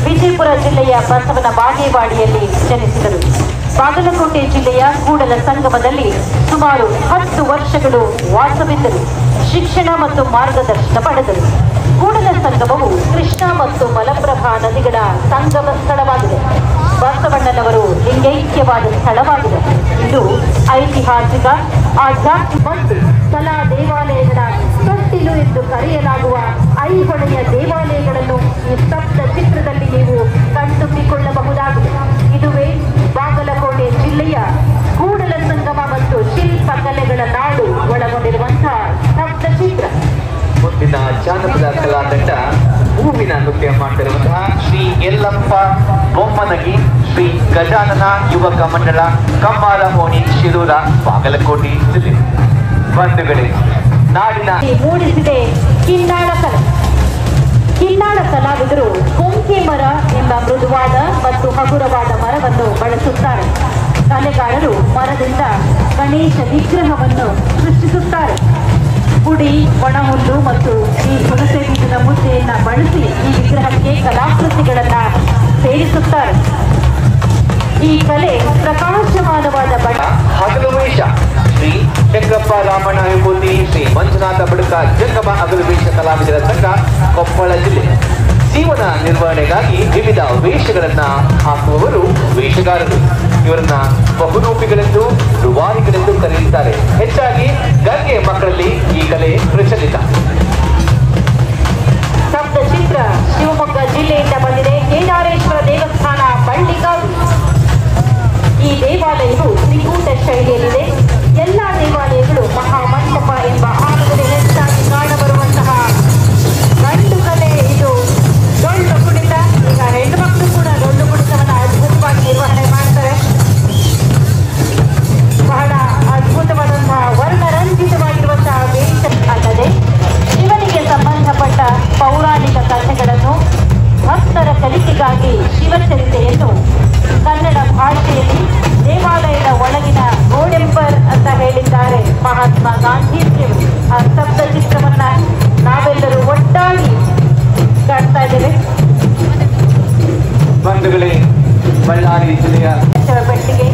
ವಿಜಯಪುರ ಜಿಲ್ಲೆಯ ಬಸವನ ಬಾಗೇವಾಡಿಯಲ್ಲಿ ಜನಿಸಿದರು. ಬಾಗಲಕೋಟೆ ಜಿಲ್ಲೆಯ ಕೂಡಲ ಸಂಗಮದಲ್ಲಿ ಸುಮಾರು 10 ವರ್ಷಗಳು ವಾಸವಿದ್ದರು. ಶಿಕ್ಷಣ ಮತ್ತು ಮಾರ್ಗದರ್ಶನ ಪಡೆದರು. ಕೂಡಲ ಸಂಗಮವು ಕೃಷ್ಣ ಮತ್ತು ಮಲಪ್ರಭಾ ನದಿಗಳ ದೇವಾಲಯಗಳ ಸಂಗಮ ಸ್ಥಳವಾಗಿದೆ. ಬಸವಣ್ಣನವರು ಲಿಂಗೈಕ್ಯವಾದ ಸ್ಥಳವಾಗಿದೆ. ಇದು ಐತಿಹಾಸಿಕ, ಆಧ್ಯಾತ್ಮಿಕ ಮತ್ತು ಕಲಾ ದೇವಾಲಯಗಳ ತೊಟ್ಟಿಲು ಎಂದು ಕರೆಯಲಾಗುವ ಐಹೊಳೆಯ ದೇವಾಲಯಗಳನ್ನು ಈ ಸ್ತಬ್ಧ ಚಿತ್ರದಲ್ಲಿ ನೀವು ಕಣ್ತುಂಬಿಕೊಳ್ಳಬಹುದಾಗಿದೆ. ಇದುವೇ ಬಾಗಲಕೋಟೆ ಜಿಲ್ಲೆಯ ಕೂಡಲ ಸಂಗಮ ಮತ್ತು ಶಿಲ್ಪಕಲೆಗಳ ನಾಡು ಒಳಗೊಂಡಿರುವಂತಹ ಸ್ತಬ್ಧ ಚಿತ್ರ. ಮುಂದಿನ ಜಾನಪದ ಕಲಾ ತಂಡ ಹೂವಿನ ನೃತ್ಯ ಮಾಡ್ತಿರುವಂತಹ ಶ್ರೀ ಯಲ್ಲಪ್ಪ ಬೊಮ್ಮನಗಿ ಶ್ರೀ ಗಜಾನನ ಯುವಕ ಮಂಡಳ ಕಮ್ಮಾರಮೋಣಿ ಶಿರೂರ ಬಾಗಲಕೋಟೆ ಜಿಲ್ಲೆ. ಬಂಧುಗಳೇ, ನಾಡಿನ ಮೂಡಿಸಿದೆ ಕಿನ್ನಾಳ ಕಲೆ. ಕಿನ್ನಾಳ ಕಲಾವಿದರು ಕೊಂಕೆ ಮರ ಎಂಬ ಮೃದುವಾದ ಮತ್ತು ಹಗುರವಾದ ಮರವನ್ನು ಬಳಸುತ್ತಾರೆ. ಕಲೆಗಾರರು ಮರದಿಂದ ಗಣೇಶ ವಿಗ್ರಹವನ್ನು ಸೃಷ್ಟಿಸುತ್ತಾರೆ. ಪುಡಿ, ಒಣಹುಲ್ಲು ಮತ್ತು ಈ ಹುಣಸೆ ಬೀಜದ ಮುದ್ದೆಯನ್ನ ಬಳಸಿ ಈ ವಿಗ್ರಹಕ್ಕೆ ಕಲಾಕೃತಿಗಳನ್ನ ಸೇರಿಸುತ್ತಾರೆ. ಈ ಕಲೆ ಪ್ರಕಾಶಮಾನವಾದ ಬಣ್ಣ ಹಗಲು ವೇಷ ಶ್ರೀ ಚಂದ್ರಪ್ಪ ರಾಮಣ್ಣ ವಿಭೂತಿ ಶ್ರೀ ಮಂಜುನಾಥ ಬಡುಕ ಜಂಗಮ ಹಗಲು ವೇಷ ಕಲಾವಿದರ ಸಂಘ ಕೊಪ್ಪಳ ಜಿಲ್ಲೆ. ಜೀವನ ನಿರ್ವಹಣೆಗಾಗಿ ವಿವಿಧ ವೇಷಗಳನ್ನ ಹಾಕುವವರು ವೇಷಗಾರರು. ಇವರನ್ನ ಬಹುರೂಪಿಗಳೆಂದು, ರುವಾರಿಗಳೆಂದು ಕರೆಯುತ್ತಾರೆ. ಹೆಚ್ಚಾಗಿ ಗಂಗೆ ಮಕ್ಕಳಲ್ಲಿ ಈ ಕಲೆ ಪ್ರಚಲಿತ. ಸ್ತಬ್ಧ ಚಿತ್ರ ಶಿವಮೊಗ್ಗ ಜಿಲ್ಲೆಯಿಂದ ಬಂದಿದೆ. ಕೇದಾರೇಶ್ವರ ದೇವಸ್ಥಾನ ಬಳ್ಳಿಕಾವು. ಈ ದೇವಾಲಯವು ತ್ರಿಕೂಟ ಶೈಲಿಯಲ್ಲಿದೆ. ಎಲ್ಲಾ ದೇವಾಲಯಗಳು ಮಹಾಮಂಟಪ ಎಂಬ ಆಟದಲ್ಲಿ ಹೆಚ್ಚಾಗಿ ಕಾಣಬರುವಂತಹ ಗಂಡು ಕಲೆ ಇದು. ಡೊಳ್ಳು ಕುಣಿತ, ಈಗ ಹೆಣ್ಣು ಮಕ್ಕಳು ಕೂಡ ಡೊಳ್ಳು ಕುಣಿತವನ್ನು ಅದ್ಭುತವಾಗಿ ನಿರ್ವಹಣೆ ಮಾಡ್ತಾರೆ. ಬಹಳ ಅದ್ಭುತವಾದಂತಹ ವರ್ಣರಂಜಿತವಾಗಿರುವಂತಹ ವೇಷ ಅಲ್ಲದೆ ಶಿವನಿಗೆ ಸಂಬಂಧಪಟ್ಟ ಪೌರಾಣಿಕ ಕಥೆಗಳನ್ನು, ಭಕ್ತರ ಕಲಿಕೆಗಾಗಿ ಶಿವಚರಿತೆಯನ್ನು ಕನ್ನಡ ಭಾಷೆಯಲ್ಲಿ ದೇವಾಲಯದ ಒಳಗಿನ ಗೋಡೆಂಬರ್ ಅಂತ ಹೇಳಿದ್ದಾರೆ ಮಹಾತ್ಮ ಗಾಂಧೀಜಿಯವರು. ಆ ಸ್ತಬ್ಧ ಚಿತ್ರವನ್ನ ನಾವೆಲ್ಲರೂ ಒಟ್ಟಾಗಿ ಕಾಣ್ತಾ ಇದ್ದೇವೆ. ಬಂಧುಗಳೇ, ಬಳ್ಳಾರಿ ಜಿಲ್ಲೆಯ ಬೆಟ್ಟಿಗೆ,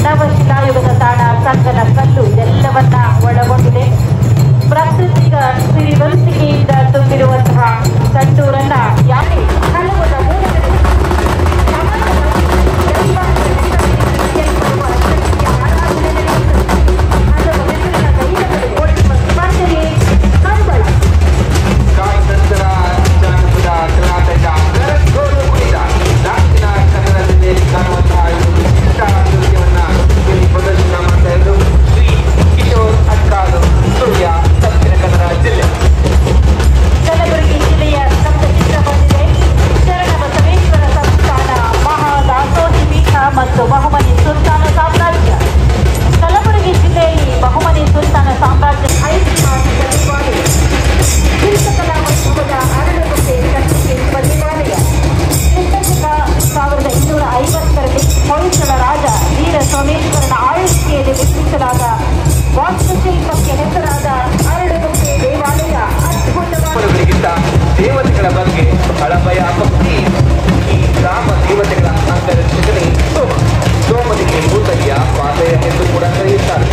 ನವಶಿಲಾಯುಗದ ತಾಣ, ಸಂಗನ ಕಲ್ಲು ಇದೆಲ್ಲವನ್ನ ಒಳಗೊಂಡಿದೆ. ಪ್ರಾಕೃತಿಕ ಸಿರಿವಂತಿಕೆಯಿಂದ ತುಂಬಿರುವಂತಹ ಸಂಡೂರನ್ನ ಯಾಕೆ ಹಲವು ಕಲಬುರಗಿ ಜಿಲ್ಲೆಯ ಸ್ತಬ್ಧ ಚಿತ್ರ ಬಂದಿದೆ. ಶರಣ ಬಸವೇಶ್ವರ ಸಂಸ್ಥಾನ, ಮಹಾದಾಸೋಹಿ ಪೀಠ ಮತ್ತು ಬಹುಮನಿ ಸುಲ್ತಾನ ಸಾಮ್ರಾಜ್ಯ. ಕಲಬುರಗಿ ಜಿಲ್ಲೆಯಲ್ಲಿ ಬಹುಮನಿ ಸುಲ್ತಾನ ಸಾಮ್ರಾಜ್ಯ ಐತಿಹಾಸಿಕ ದೇವಾಲಯ. ಶಿಲ್ಪಕಲಾ ವೈಭವದ ಅರಳುಗುಂಟೆ ಶಕ್ತಿಶಿಲ್ಪ ದೇವಾಲಯ. ಕ್ರಿಸ್ತಶಕ 1250ರಲ್ಲಿ ಹೊಯ್ಸಳ ರಾಜ ವೀರ ಸೋಮೇಶ್ವರನ ಆಳ್ವಿಕೆಯಲ್ಲಿ ನಿರ್ಮಿಸಲಾದ ವಾಸ್ತುಶಿಲ್ಪಕ್ಕೆ ಹೆಸರಾದ ಅರಳುಗುಂಟೆ ದೇವಾಲಯ ಅದ್ಭುತವಾಗಿಗಿಂತ ದೇವತೆಗಳ ಬಗ್ಗೆ ಹಳಭಯ ಭಕ್ತಿ. ಈ ಗ್ರಾಮ ದೇವತೆಗಳ ಅಂಗರಕ್ಷಕನೇ ಸೋಮ. ಸೋಮನಿಗೆ ಭೂತಯ್ಯ, ಪಾದಯ್ಯ ಎಂದು ಕೂಡ ಕರೆಯುತ್ತಾರೆ.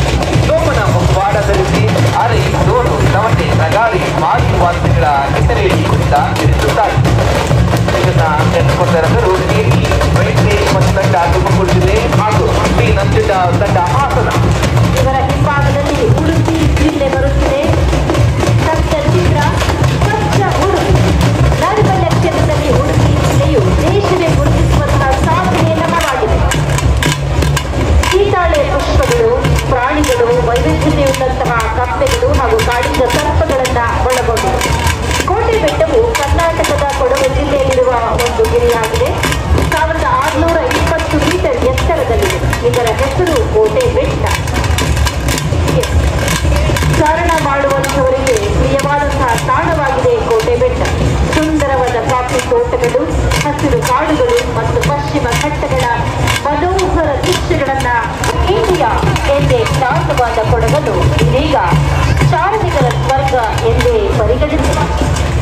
ಸೋಮನ ಮುಖವಾಡ ಧರಿಸಿ ಅರೆ, ದೋರು, ನವಟೆ, ನಗಾರಿ, ಮಾಗಿ ವಾದ್ಯಗಳ ಹೆಸರೇಳಿ ಕುರಿತ ತಿಳಿಸುತ್ತಾರೆ. ಇದನ್ನ ನೆನಪುಕೊಂಡರು ಕೆಟಿ ವೆಂಕಟೇಶ್ ಮತ್ತು ತಂಡ ತುಮಕೂರು ಜಿಲ್ಲೆ ಹಾಗೂ ಶ್ರೀ ನಂಜುಂಡ ತಂಡ ಹಾಸನ. ಇವರ ಹಿಂಭಾಗದಲ್ಲಿ ಉಡುಪಿ ಜಿಲ್ಲೆ ಬರುತ್ತಿದೆ. ಸ್ತಬ್ಧ ಚಿತ್ರ ಸ್ವಚ್ಛ ಉಡುಪಿ. ನೈರ್ಮಲ್ಯ ಕ್ಷೇತ್ರದಲ್ಲಿ ಉಡುಪಿ ಜಿಲ್ಲೆಯು ದೇಶವೇ ಗುರುತಿಸುವಂತಹ ಸಾಧನೆ ನಮ್ಮದಾಗಿದೆ. ಸೀತಾಳೆ ಪುಷ್ಪಗಳು, ಪ್ರಾಣಿಗಳು, ವೈವಿಧ್ಯತೆಯುಳ್ಳಂತಹ ಕಪ್ಪೆಗಳು ಹಾಗೂ ಕಾಡಿನ ಸರ್ಪಗಳನ್ನ ಒಳಗೊಂಡಿದೆ. ಕೋಟೆ ಬೆಟ್ಟವು ಕರ್ನಾಟಕದ ಕೊಡಗು ಜಿಲ್ಲೆಯಲ್ಲಿರುವ ಒಂದು ಗಿರಿಯಾಗಿದೆ. 1620 ಮೀಟರ್ ಎತ್ತರದಲ್ಲಿದೆ. ಇದರ ಹೆಸರು ಕೋಟೆ ಬೆಟ್ಟ. ಚಾರಣ ಮಾಡುವಂತವರಿಗೆ ಪ್ರಿಯವಾದಂತಹ ತಾಣವಾಗಿದೆ ಕೋಟೆ ಬೆಟ್ಟ. ಸುಂದರವಾದ ಕಾಫಿ ತೋಟಗಳು, ಹಸಿರು ಕಾಡುಗಳು ಮತ್ತು ಪಶ್ಚಿಮ ಘಟ್ಟಗಳ ಮನೋಹರ ದೃಶ್ಯಗಳನ್ನ ಇಂಡಿಯಾ ಎಂದೇ ಖ್ಯಾತವಾದ ಕೊಡಗನ್ನು ಇದೀಗ ಚಾರಣಿಗರ ಸ್ವರ್ಗ ಎಂದೇ ಪರಿಗಣಿಸಿದೆ.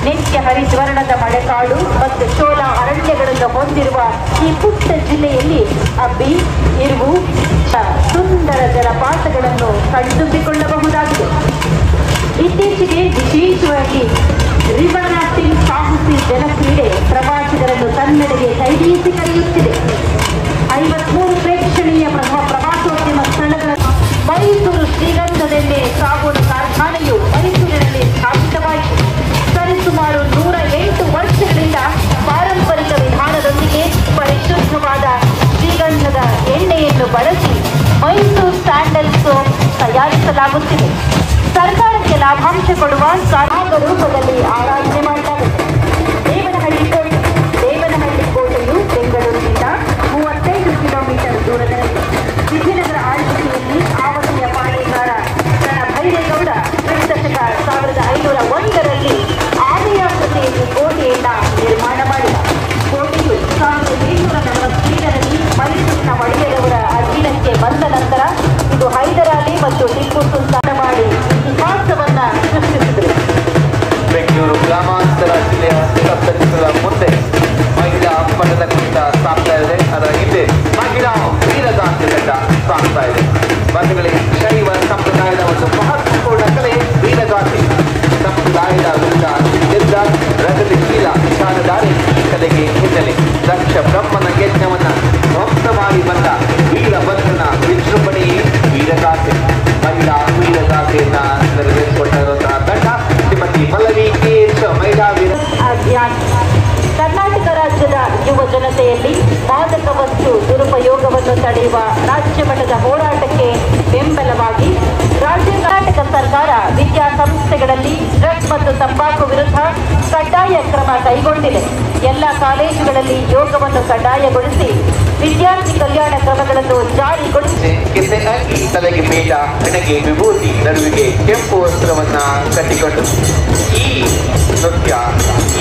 ನಿತ್ಯ ಹರಿದ್ವರ್ಣದ ಮಳೆಕಾಡು ಮತ್ತು ಶೋಲ ಅರಣ್ಯಗಳನ್ನು ಹೊಂದಿರುವ ಈ ಪುಟ್ಟ ಜಿಲ್ಲೆಯಲ್ಲಿ ಅಬ್ಬಿ, ಇರುವು, ಸುಂದರ ಜಲಪಾತಗಳನ್ನು ಕಣ್ತುಂಬಿಕೊಳ್ಳಬಹುದಾಗಿದೆ. ಇತ್ತೀಚೆಗೆ ವಿಶೇಷವಾಗಿ ರಿವರ್ ರಾಫ್ಟಿಂಗ್ ಸಾಹಸಿ ಜನಕ್ರೀಡೆ ಪ್ರವಾಸಿಗರನ್ನು ಕನ್ನಡಿಗೆ ಯುವ ಜನತೆಯಲ್ಲಿ ಮಾದಕ ವಸ್ತು ದುರುಪಯೋಗವನ್ನು ತಡೆಯುವ ರಾಜ್ಯ ಮಟ್ಟದ ಹೋರಾಟಕ್ಕೆ ಬೆಂಬಲವಾಗಿ ರಾಜ್ಯ ಕರ್ನಾಟಕ ಸರ್ಕಾರ ವಿದ್ಯಾಸಂಸ್ಥೆಗಳಲ್ಲಿ ಡ್ರಗ್ಸ್ ಮತ್ತು ತಂಬಾಕು ವಿರುದ್ಧ ಕಡ್ಡಾಯ ಕ್ರಮ ಕೈಗೊಂಡಿದೆ. ಎಲ್ಲ ಕಾಲೇಜುಗಳಲ್ಲಿ ಯೋಗವನ್ನು ಕಡ್ಡಾಯಗೊಳಿಸಿ ವಿದ್ಯಾರ್ಥಿ ಕಲ್ಯಾಣ ಕ್ರಮಗಳನ್ನು ಜಾರಿಗೊಳಿಸಿ ತಲೆಗೆ ಮೇಟ, ಹೆಣೆಗೆ ವಿಭೂತಿ, ನಡುವಿಗೆ ಕೆಂಪು ವಸ್ತ್ರವನ್ನ ಕಟ್ಟಿಕೊಂಡು ಈ ನೃತ್ಯ,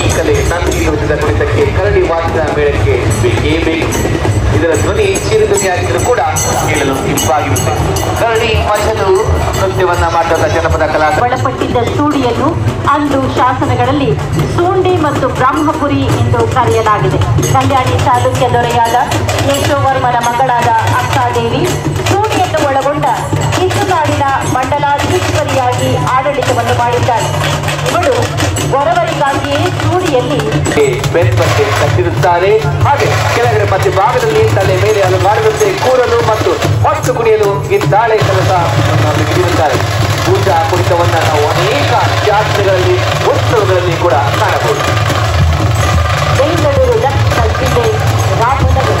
ಈ ಕಲೆ ನಂದಿ ನೃತ್ಯದ ಕುರಿತಕ್ಕೆ ಕರಡಿ ವಾದ್ಯ ಮೇಳಕ್ಕೆ ಬೇಕೇ ಬೇಕು. ಇದರ ಧ್ವನಿ ಚಿರುಧ್ವನಿಯಾಗಿದ್ದರೂ ಕೂಡ ಕೇಳಲು ಇಂಪಾಗಿರುತ್ತೆ. ಕರಡಿ ಮಜಲು ನೃತ್ಯವನ್ನ ಮಾಡುವ ಜನಪದ ಕಲಾ ಒಳಪಟ್ಟಿದ್ದ ಸೂಡಿಯನ್ನು ಅಂದು ಶಾಸನಗಳಲ್ಲಿ ಸೂಂಡಿ ಮತ್ತು ಬ್ರಹ್ಮಪುರಿ ಎಂದು ಕರೆಯಲಾಗಿದೆ. ಕಲ್ಯಾಣಿ ತಾಲೂಕಿನ ದೊರೆಯಾದ ಯಶೋವರ್ಮನ ಮಗಳಾದ ಅಕ್ಕಾದೇವಿ ಸೂಡಿಯನ್ನು ಒಳಗೊಂಡ ಕಿತ್ತುನಾಡಿನ ಮಂಡಲಾಧಿಕಾರಿಯಾಗಿ ಆಡಳಿತವನ್ನು ಮಾಡಿದ್ದಾರೆ. ಇವಳು ಗೊರವರಿಗಾಗಿಯೇ ಸೂಡಿಯಲ್ಲಿ ಬೆನ್ಪಟ್ಟೆ ಕಟ್ಟಿರುತ್ತಾರೆ. ಹಾಗೆ ಕೆಳಗಡೆ ಮಧ್ಯ ಭಾಗದಲ್ಲಿ ತಲೆ ಮೇಲೆ ಅಲಂಕಾರದಂತೆ ಕೂರಲು ಮತ್ತು ಹೊತ್ತು ಕುಣಿಯಲು ಇದ್ದಾಳೆ ಕೆಲಸ ಬಿಟ್ಟಿರುತ್ತಾರೆ. ಪೂಜಾ ಕುರಿತವನ್ನ ನಾವು ಅನೇಕ ಜಾತ್ರೆಗಳಲ್ಲಿ ಉತ್ಸವಗಳಲ್ಲಿ ಕೂಡ ಕಾಣಬಹುದು. ಬೆಂಗಳೂರು ದಕ್ಷಿಣ ಜಿಲ್ಲೆ ರಾಮನಗರ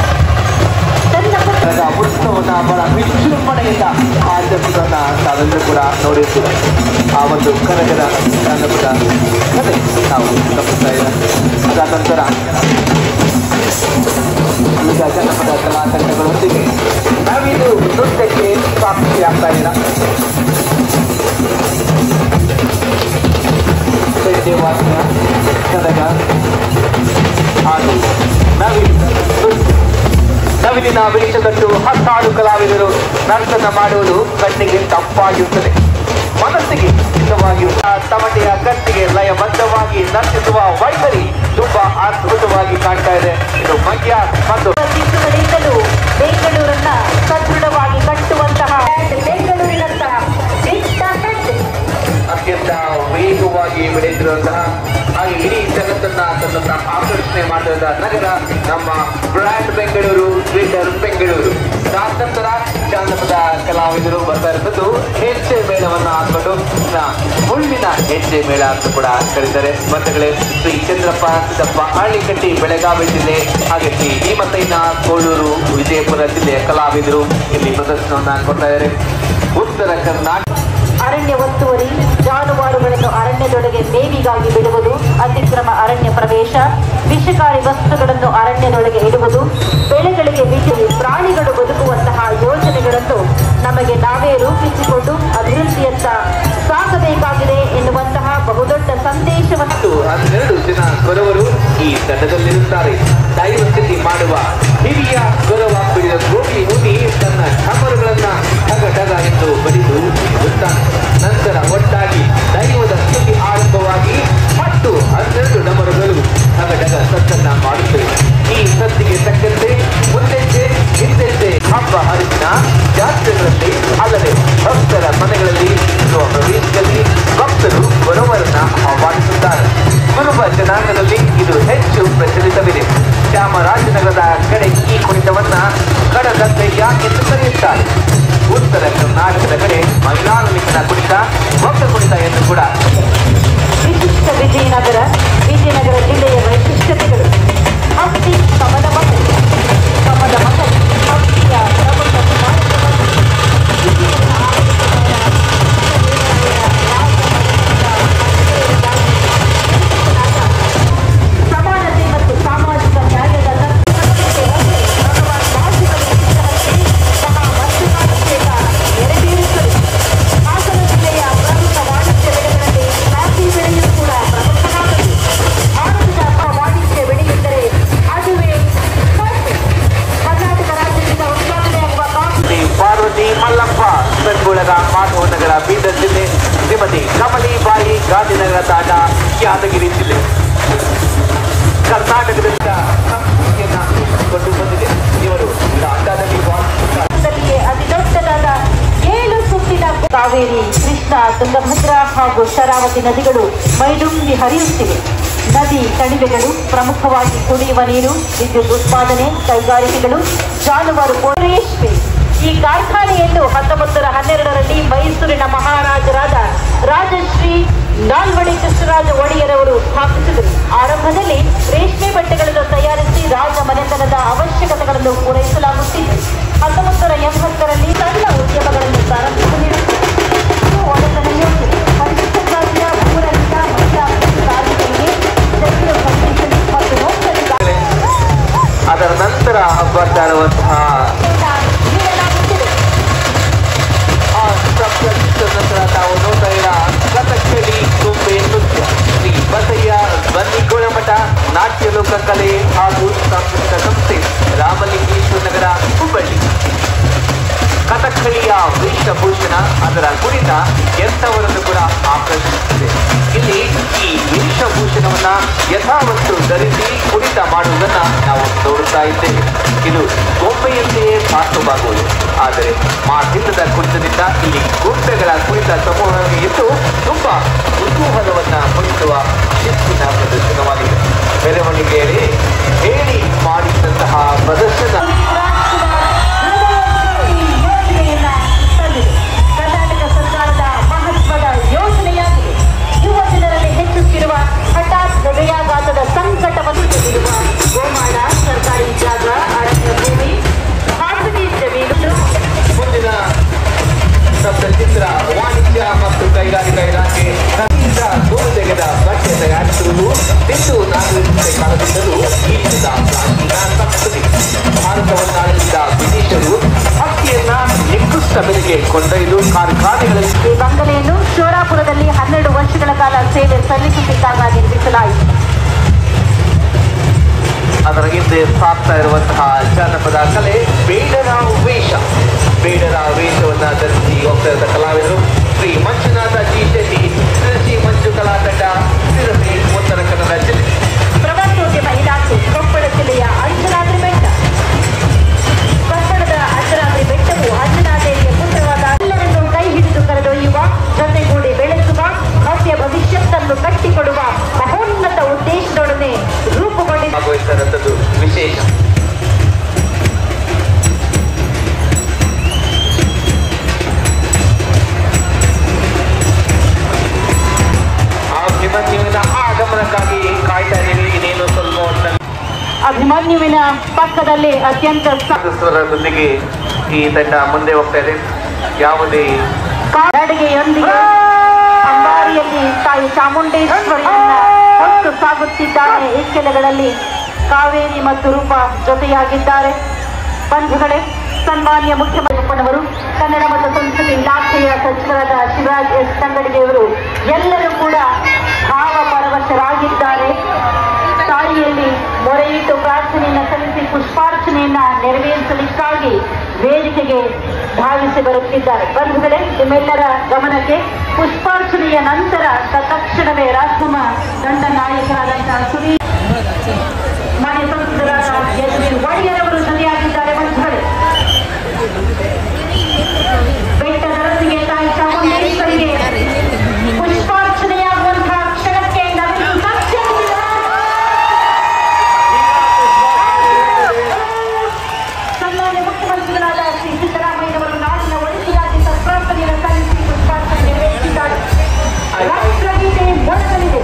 ಉತ್ಸವನ್ನ ಬಹಳ ವಿಜೃಂಭಣೆಯಿಂದ ಆಚರಿಸುವುದನ್ನ ತಾವೆಲ್ಲರೂ ಕೂಡ ನೋಡಿರ್ತೀವಿ. ಆ ಒಂದು ಕರಗದ ಜಾನಪದ ಕಥೆ ನಾವು ಗಮನಿಸ್ತಾ ಇದ್ದೇವೆ. ಅದಾದ ನಂತರ ಈಗ ಜನಪದ ಕಲಾ ತಂಡಗಳೊಂದಿಗೆ ನಾವಿದು ನೃತ್ಯಕ್ಕೆ ಸಾಕ್ಷಿಯಾಗ್ತಾ ಇಲ್ಲ. ವಾದ್ಯ, ಕರಗ ಹಾಗೂ ನವಿಲಿನ ವೇಷದಟ್ಟು ಹತ್ತಾರು ಕಲಾವಿದರು ನರ್ತನ ಮಾಡುವುದು ಕಣ್ಣಿಗೆ ತಂಪಾಗಿರುತ್ತದೆ, ಮನಸ್ಸಿಗೆ ಇಷ್ಟವಾಗಿರುವ ತಮಟೆಯ ಕಟ್ಟಿಗೆ ಲಯಬದ್ಧವಾಗಿ ನರ್ತಿಸುವ ವೈಖರಿ ತುಂಬಾ ಅದ್ಭುತವಾಗಿ ಕಾಣ್ತಾ ಇದೆ. ಇದು ಮಂಡ್ಯ ಮತ್ತು ನಡೆಸಲು ಬೆಂಗಳೂರನ್ನ ಸದೃಢವಾಗಿ ಕಟ್ಟುವಂತಹ ಬೆಂಗಳೂರಿನಂತಹ ಅತ್ಯಂತ ವೇಗವಾಗಿ ಬೆಳೆದಿರುವಂತಹ ಹಾಗೆ ಇಡೀ ಜಗತ್ತನ್ನ ತನ್ನ ಆಕರ್ಷಣೆ ಮಾಡಿದ ನಗರ ನಮ್ಮ ಬ್ರ್ಯಾಂಡ್ ಬೆಂಗಳೂರು, ಗ್ರೇಟರ್ ಬೆಂಗಳೂರು. ನಂತರ ಜಾನಪದ ಕಲಾವಿದರು ಬರ್ತಾ ಇರುವುದು ಹೆಜ್ಜೆ ಮೇಳವನ್ನ ಹಾಕೊಂಡು ಮುಳ್ಳಿನ ಹೆಜ್ಜೆ ಮೇಳ ಅಂತ ಕೂಡ ಕರೀತಾರೆ. ಬಂಧುಗಳೇ, ಶ್ರೀ ಚಂದ್ರಪ್ಪ ಸಿದ್ದಪ್ಪ ಹಳ್ಳಿಕಟ್ಟಿ ಬೆಳಗಾವಿ ಜಿಲ್ಲೆ, ಹಾಗೆ ಶ್ರೀ ಭೀಮಸೈನ ಕೋಳೂರು ವಿಜಯಪುರ ಜಿಲ್ಲೆಯ ಕಲಾವಿದರು ಇಲ್ಲಿ ಪ್ರದರ್ಶನವನ್ನ ಕೊಡ್ತಾ ಇದ್ದಾರೆ. ಉತ್ತರ ಕರ್ನಾಟಕ ಅರಣ್ಯ ಒತ್ತುವರಿ, ಜಾನುವಾರುಗಳನ್ನು ಅರಣ್ಯದೊಳಗೆ ಮೇವಿಗಾಗಿ ಬಿಡುವುದು, ಅತಿಕ್ರಮ ಅರಣ್ಯ ಪ್ರವೇಶ, ವಿಷಕಾರಿ ವಸ್ತುಗಳನ್ನು ಅರಣ್ಯದೊಳಗೆ ಇಡುವುದು, ಬೆಳೆಗಳಿಗೆ ವಿಷಯ ಪ್ರಾಣಿಗಳು ಬದುಕುವಂತಹ ಯೋಜನೆಗಳನ್ನು ನಮಗೆ ನಾವೇ ರೂಪಿಸಿಕೊಂಡು ಅಭಿವೃದ್ಧಿಯತ್ತ ಸಾಗಬೇಕಾಗಿದೆ ಎನ್ನುವಂತಹ ಬಹುದೊಡ್ಡ ಸಂದೇಶವನ್ನು 12 ಜನ ಗೊರವರು ಈ ತಂಡದಲ್ಲಿರುತ್ತಾರೆ. ದೈವ ಸ್ಥಿತಿ ಮಾಡುವ ಹಿರಿಯ ಗೊರವ ಬಿಡಿದ ಗೋಪಿ ಮುನಿ ತನ್ನ ಠಮರುಗಳನ್ನ ಢಗ ಎಂದು ಬಡಿದು ಇರುತ್ತಾನೆ. ನಂತರ ಒಟ್ಟಾಗಿ ದೈವದ ಸ್ತುತಿ ಆರಂಭವಾಗಿ ಮತ್ತು 12 ಡಮರುಗಳು ಢಗ ಸತ್ತನ್ನ ಮಾಡುತ್ತವೆ. ಈ ಸತ್ತಿಗೆ ತಕ್ಕಂತೆ ಮುಂದೆಂದೆ ಹಿಂದೆಂದೆ ಹಬ್ಬ ಹರಿಸಿನ ಜಾತ್ರೆಗಳಲ್ಲಿ, ಅಲ್ಲದೆ ಭಕ್ತರ ಮನೆಗಳಲ್ಲಿ ಇರುವ ಪ್ರವೇಶದಲ್ಲಿ ಭಕ್ತರು ಗೊರವರನ್ನ ಆಹ್ವಾನಿಸುತ್ತಾರೆ. ಕುರುಬ ಜನಾಂಗದಲ್ಲಿ ಇದು ಹೆಚ್ಚು ಪ್ರಚಲಿತವಿದೆ. ಚಾಮರಾಜನಗರದ ಕಡೆ ಈ ಕುಣಿತವನ್ನ ಕಡಗದ್ದಯ್ಯ ಎಂದು ಕರೆಯುತ್ತಾರೆ. ಉತ್ತರ ಕರ್ನಾಟಕದ ಕಡೆ ಮೈಲಾರಲಿಂಗನ ಕುಣಿತ, ಭಕ್ತ ಕುಣಿತ ಎಂದು ಕೂಡ. ವಿಶಿಷ್ಟ ವಿಜಯನಗರ ಜಿಲ್ಲೆಯ ವೈಶಿಷ್ಟ್ಯತೆಗಳು. ಹಂಪಿ ಕಮದ ಮಹಲ್, ಹಂಪಿಯ ಪ್ರಮುಖ ಸಮಾನತೆ ಮತ್ತು ಸಾಮಾಜಿಕ ನ್ಯಾಯದ ನೆರವೇರುತ್ತದೆ. ಹಾಸನ ಜಿಲ್ಲೆಯ ಪ್ರಮುಖ ವಾಣಿಜ್ಯ ಬೆಳೆಗಳಲ್ಲಿ ಕಾಫಿ ಬೆಳೆಯೂ ಕೂಡ ಪ್ರಮುಖವಾಗಿದೆ. ಭಾರತದ ವಾಣಿಜ್ಯ ಬೆಳೆಯೆಂದರೆ ಅದುವೇ ಕಾಫಿ. ಕರ್ನಾಟಕ ರಾಜ್ಯದಿಂದ ಉತ್ಪಾದನೆಯಾಗುವ ಕಾಫಿ. ಪಾರ್ವತಿ ಮಲ್ಲಪ್ಪ ಬೆಂಗುಳಗ ಮಾಧವನಗರ ಬೀದರ್ ಜಿಲ್ಲೆ, ಶ್ರೀಮತಿ ಕಮಲಿಬಾಯಿ ಗಾಂಧಿನಗರ ತಾಂಡ ಯಾದಗಿರಿ ಜಿಲ್ಲೆ. ಕರ್ನಾಟಕದಿಂದ ಸಂಸ್ಕೃತಿಯನ್ನ ಕೊಂಡು ಬಂದಿದೆ. ಇವರು ಭಾರತದಲ್ಲಿಯೇ ಅತಿ ದೊಡ್ಡದಾದ 7 ಸುತ್ತಿನ ಕಾವೇರಿ, ಕೃಷ್ಣ, ತುಂಗಭದ್ರಾ ಹಾಗೂ ಶರಾವತಿ ನದಿಗಳು ಮೈದುಂಬಿ ಹರಿಯುತ್ತಿವೆ. ನದಿ ಕಣಿವೆಗಳು ಪ್ರಮುಖವಾಗಿ ಕುಡಿಯುವ ನೀರು, ವಿದ್ಯುತ್ ಉತ್ಪಾದನೆ, ಕೈಗಾರಿಕೆಗಳು, ಜಾನುವಾರು ರೇಷ್ಮೆ. ಈ ಕಾರ್ಖಾನೆಯನ್ನು 1912ರಲ್ಲಿ ಮೈಸೂರಿನ ಮಹಾರಾಜರಾದ ರಾಜಶ್ರೀ ನಾಲ್ವಡಿ ಕೃಷ್ಣರಾಜ ಒಡೆಯರವರು ಸ್ಥಾಪಿಸಿದರು. ಆರಂಭದಲ್ಲಿ ರೇಷ್ಮೆ ಬಟ್ಟೆಗಳನ್ನು ತಯಾರಿಸಿ ರಾಜ ಬೇಡಿಕೆಗಳನ್ನು ಪೂರೈಸಲಾಗುತ್ತಿದೆ. 1980ರಲ್ಲಿ ಸಣ್ಣ ಉದ್ಯಮಗಳನ್ನು ಪ್ರಾರಂಭಿಸಲಿದೆ. ಒಡೆತನ ಯೋಜನೆ ಪರಿಶಿಷ್ಟ ಜಾತಿಯ ಭೂರಹಿತ ಮಹಿಳಾ ಕಾರ್ಮಿಕರಿಗೆ ಜನರು ಕಮಿಷನ್ ಮತ್ತು ನೌಕರರಿಗೆ ಅದರ ನಂತರ ಬರ್ತಾ ಇರುವಂತಹ ನಂತರ ತಾವು ನೋಡ್ತಾ ಇರ ಕಥಕ್ಕಳಿ ಗೊಂಬೆ ನೃತ್ಯ ಶ್ರೀ ಬಸಯ್ಯ ಬನ್ನಿಗೋಳಮಠ ನಾಟ್ಯ ಲೋಕಕಲೆ ಹಾಗೂ ಸಾಂಸ್ಕೃತಿಕ ಸಂಸ್ಥೆ ರಾಮಲಿಂಗೇಶ್ವರ ನಗರ ಹುಬ್ಬಳ್ಳಿ. ಕಥಕ್ಕಳಿಯ ವೇಷಭೂಷಣ ಅದರ ಕುರಿತ ಎಂಥವರನ್ನು ಕೂಡ ಆಕರ್ಷಿಸುತ್ತದೆ. ಇಲ್ಲಿ ಈ ವೇಷಭೂಷಣವನ್ನ ಯಥಾವತ್ತು ಧರಿಸಿ ಕುಣಿತ ಮಾಡುವುದನ್ನ ನಾವು ನೋಡುತ್ತಾ ಇದ್ದೇವೆ. ಇದು ಗೊಂಬೆಯಂತೆಯೇ ಭಾಸವಾಗುವುದು. ಆದರೆ ಮಾತಿಲ್ಲದ ಕುಣಿತದಿಂದ ಇಲ್ಲಿ ಗೊಂಬೆಗಳ ಕುಣಿತ ಸಮೂಹವಾಗಿ ಇದ್ದು ತುಂಬಾ ಕುತೂಹಲವನ್ನ ಮೂಡಿಸುವ ಶಿಸ್ತಿನ ಪ್ರದರ್ಶನವಾಗಿದೆ. ಮೆರವಣಿಗೆಯಲ್ಲಿ ಹೇಳಿ ಮಾಡಿದಂತಹ ಪ್ರದರ್ಶನ ಕರ್ನಾಟಕ ಸರ್ಕಾರದ ಮಹತ್ವದ ಯೋಜನೆಯಾಗಿದೆ. ಯುವ ಜನರಲ್ಲಿ ಹೆಚ್ಚುತ್ತಿರುವ ಹಠಾತ್ ಹೃದಯಾಘಾತದ ಸಂಕಟವನ್ನು ಎದುರಿಸುವ ಗೋಮಾಳ, ಸರ್ಕಾರಿ ಜಾಗ, ಅರಣ್ಯ ಭೂಮಿ, ಖಾಸಗಿ ಜಮೀನು. ಮುಂದಿನ ಚಿತ್ರ ವಾಣಿಜ್ಯ ಮತ್ತು ಕೈಗಾರಿಕಾ ಇಲಾಖೆ ತೋರು ತೆಗೆದ ಬಟ್ಟೆ ತಯಾರಿಸುವುದು ಬಿಂದು ನಾಗರಿಕತೆ ಕಾಲದಿಂದಲೂ ಈ ದಿನದ ಪ್ರಾಚೀನ ಸಂಸ್ಕೃತಿ. ಭಾರತವನ್ನಾಳಿಸಿದ ಬ್ರಿಟಿಷರು ಹತ್ತಿಯನ್ನ ನಿಕೃಷ್ಟ ಬೆಲೆಗೆ ಕೊಂಡೊಯ್ದು ಕಾರ್ಖಾನೆಗಳಲ್ಲಿ ಈ ಬಂಗಲೆಯನ್ನು ಶೋರಾಪುರದಲ್ಲಿ 12 ವರ್ಷಗಳ ಕಾಲ ಸೇವೆ ಸಲ್ಲಿಸುತ್ತಿದ್ದಾಗ ನಿರ್ಮಿಸಲಾಯಿತು. ಅದರ ಹಿಂದೆ ಸಾಕ್ತಾ ಇರುವಂತಹ ಜಾನಪದ ಕಲೆ ಬೇಡರ ವೇಷ. ಬೇಡರ ವೇಷವನ್ನ ಧರಿಸಿ ಹೋಗ್ತಾ ಇದ್ದ ಕಲಾವಿದರು ಶ್ರೀ ಮಂಜುನಾಥ ಜಿ ಶೆಟ್ಟಿ, ಶ್ರೀ ಮಂಜು ಕಲಾ ತಂಡ, ಸಿರಸಿ, ಉತ್ತರ ಕನ್ನಡ ಜಿಲ್ಲೆ. ಪ್ರವಾಸೋದ್ಯಮ ಇಲಾಖೆ ಕೊಪ್ಪಳ ಜಿಲ್ಲೆಯ ಅಂಜನಾದ್ರಿ ಬೆಟ್ಟ. ಕೊಪ್ಪಳದ ಅಂಜನಾದ್ರಿ ಬೆಟ್ಟವು ಅಂಜನಾದೇವಿಯ ಪುತ್ರವಾದ ಎಲ್ಲರನ್ನು ಕೈ ಹಿಡಿದು ಕರೆದೊಯ್ಯುವ, ಜೊತೆಗೂಡಿ ಬೆಳೆಸುವ, ಭವ್ಯ ಭವಿಷ್ಯತ್ತನ್ನು ಕಟ್ಟಿಕೊಡುವ ಮಹೋನ್ನತ ಉದ್ದೇಶದೊಡನೆ ರೂಪುಗೊಂಡಿದೆ. ಭಾಗವಹಿಸಿದಂಥದ್ದು ವಿಶೇಷ. ಅಭಿಮನ್ಯುವಿನ ಆಗಮನಕ್ಕಾಗಿ ಕಾಯ್ತಾ ಇದ್ದೀವಿ. ಇನ್ನೇನು ಸ್ವಲ್ಪ ಹೊತ್ತಲ್ಲಿ ಅಭಿಮನ್ಯುವಿನ ಪಕ್ಕದಲ್ಲಿ ಅತ್ಯಂತ ಸ್ವರದೊಂದಿಗೆ ಈ ತಂಡ ಮುಂದೆ ಹೋಗ್ತಾ ಇದೆ. ಯಾವುದೇ ಕಾಡಗೆಯೊಂದಿಗೆ ಅಂಬಾರಿಯಲ್ಲಿ ತಾಯಿ ಚಾಮುಂಡೇಶ್ವರಿಯನ್ನ ಹೊತ್ತು ಸಾಗುತ್ತಿದ್ದಾನೆ. ಇಕ್ಕೆಲೆಗಳಲ್ಲಿ ಕಾವೇರಿ ಮತ್ತು ರೂಪ ಜೊತೆಯಾಗಿದ್ದಾರೆ. ಬಂಧುಗಳೇ, ಸನ್ಮಾನ್ಯ ಮುಖ್ಯಮಂತ್ರಿಯವರು, ಕನ್ನಡ ಮತ್ತು ಸಂಸ್ಕೃತಿ ಇಲಾಖೆಯ ಸಚಿವರಾದ ಶಿವರಾಜ್ ಎಸ್ ತಂಗಡಿಗೆಯವರು ಎಲ್ಲರೂ ಕೂಡ ಭಾವಪರವಶರಾಗಿದ್ದಾರೆ. ತಾಯಿಯಲ್ಲಿ ಮೊರೆಯಿಟ್ಟು ಪ್ರಾರ್ಥನೆಯನ್ನು ಸಲ್ಲಿಸಿ ಪುಷ್ಪಾರ್ಚನೆಯನ್ನ ನೆರವೇರಿಸಲಿಕ್ಕಾಗಿ ವೇದಿಕೆಗೆ ಧಾವಿಸಿ ಬರುತ್ತಿದ್ದಾರೆ. ಬಂಧುಗಳೇ, ನಿಮ್ಮೆಲ್ಲರ ಗಮನಕ್ಕೆ ಪುಷ್ಪಾರ್ಚನೆಯ ನಂತರ ತತ್ಕ್ಷಣವೇ ರಾಷ್ಟ್ರಮ ದಂಡ ನಾಯಕರಾದಂತಹ ಮಾನ್ಯ ಸಂಸದರಾದ ಯದುವೀರ್ ಒಡೆಯರವರು ಜೊತೆಯಾಗಿದ್ದಾರೆ. ಬಂಧುಗಳೇ, ಬೆಟ್ಟದರೊಂದಿಗೆ ತಾಯಿ ಚಾಮುಂಡೇಶ್ವರಿಗೆ ಪುಷ್ಪಾರ್ಚನೆಯಾಗುವಂತಹ ಕ್ಷಣಕ್ಕೆ ಸನ್ಮಾನ್ಯ ಮುಖ್ಯಮಂತ್ರಿಗಳಾದ ಶ್ರೀ ಸಿದ್ದರಾಮಯ್ಯನವರು ನಾಡಿನ ಒಳಿತಿಗಾಗಿ ಪ್ರಾರ್ಥನೆಯನ್ನು ಸಲ್ಲಿಸಿ ಪುಷ್ಪಾರ್ಚನೆ ನೆರವೇರಿಸಿದ್ದಾರೆ. ರಾಷ್ಟ್ರಗೀತೆ ಮೊದಲಿದೆ.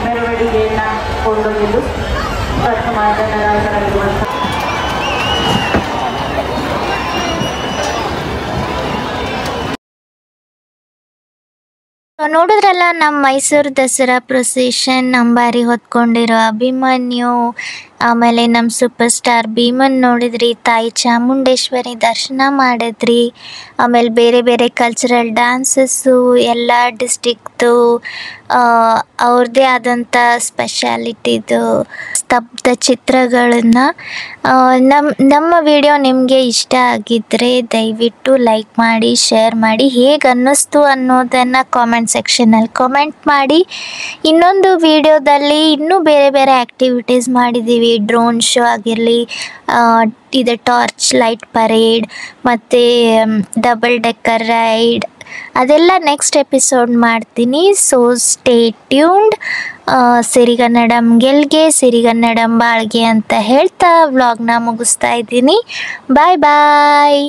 ಮೆರವಣಿಗೆಯನ್ನ ಕೊಂಡೊಯ್ಯಲು ಪ್ರಥಮ ದಂಡನಾಯಕರಾಗಿರುವಂತಹ ನೋಡಿದ್ರಲ್ಲ, ನಮ್ಮ ಮೈಸೂರು ದಸರಾ ಪ್ರೊಸೆಷನ್ ಅಂಬಾರಿ ಹೊತ್ಕೊಂಡಿರೋ ಅಭಿಮನ್ಯು ಆಮೇಲೆ ನಮ್ಮ ಸೂಪರ್ ಸ್ಟಾರ್ ಭೀಮನ್ ನೋಡಿದ್ರಿ, ತಾಯಿ ಚಾಮುಂಡೇಶ್ವರಿ ದರ್ಶನ ಮಾಡಿದ್ರಿ. ಆಮೇಲೆ ಬೇರೆ ಬೇರೆ ಕಲ್ಚರಲ್ ಡ್ಯಾನ್ಸಸ್ಸು ಎಲ್ಲ ಡಿಸ್ಟಿಕ್ದು ಅವ್ರದ್ದೇ ಆದಂಥ ಸ್ಪೆಷಾಲಿಟಿದು ಸ್ತಬ್ಧ ಚಿತ್ರಗಳನ್ನು ನಮ್ಮ ವಿಡಿಯೋ ನಿಮಗೆ ಇಷ್ಟ ಆಗಿದ್ದರೆ ದಯವಿಟ್ಟು ಲೈಕ್ ಮಾಡಿ, ಶೇರ್ ಮಾಡಿ, ಹೇಗೆ ಅನ್ನಿಸ್ತು ಅನ್ನೋದನ್ನು ಕಾಮೆಂಟ್ ಸೆಕ್ಷನಲ್ಲಿ ಕಾಮೆಂಟ್ ಮಾಡಿ. ಇನ್ನೊಂದು ವಿಡಿಯೋದಲ್ಲಿ ಇನ್ನೂ ಬೇರೆ ಬೇರೆ ಆ್ಯಕ್ಟಿವಿಟೀಸ್ ಮಾಡಿದ್ದೀವಿ. ಡ್ರೋನ್ ಶೋ ಆಗಿರಲಿ, ಇದು ಟಾರ್ಚ್ ಲೈಟ್ ಪರೇಡ್ ಮತ್ತು ಡಬಲ್ ಡೆಕ್ಕರ್ ರೈಡ್, ಅದೆಲ್ಲ ನೆಕ್ಸ್ಟ್ ಎಪಿಸೋಡ್ ಮಾಡ್ತೀನಿ. So stay tuned. ಸಿರಿಗನ್ನಡಂ ಗೆಲ್ಗೆ, ಸಿರಿಗನ್ನಡಂ ಬಾಳ್ಗೆ ಅಂತ ಹೇಳ್ತಾ ವ್ಲಾಗ್ನ ಮುಗಿಸ್ತಾ ಇದ್ದೀನಿ. ಬಾಯ್ ಬಾಯ್.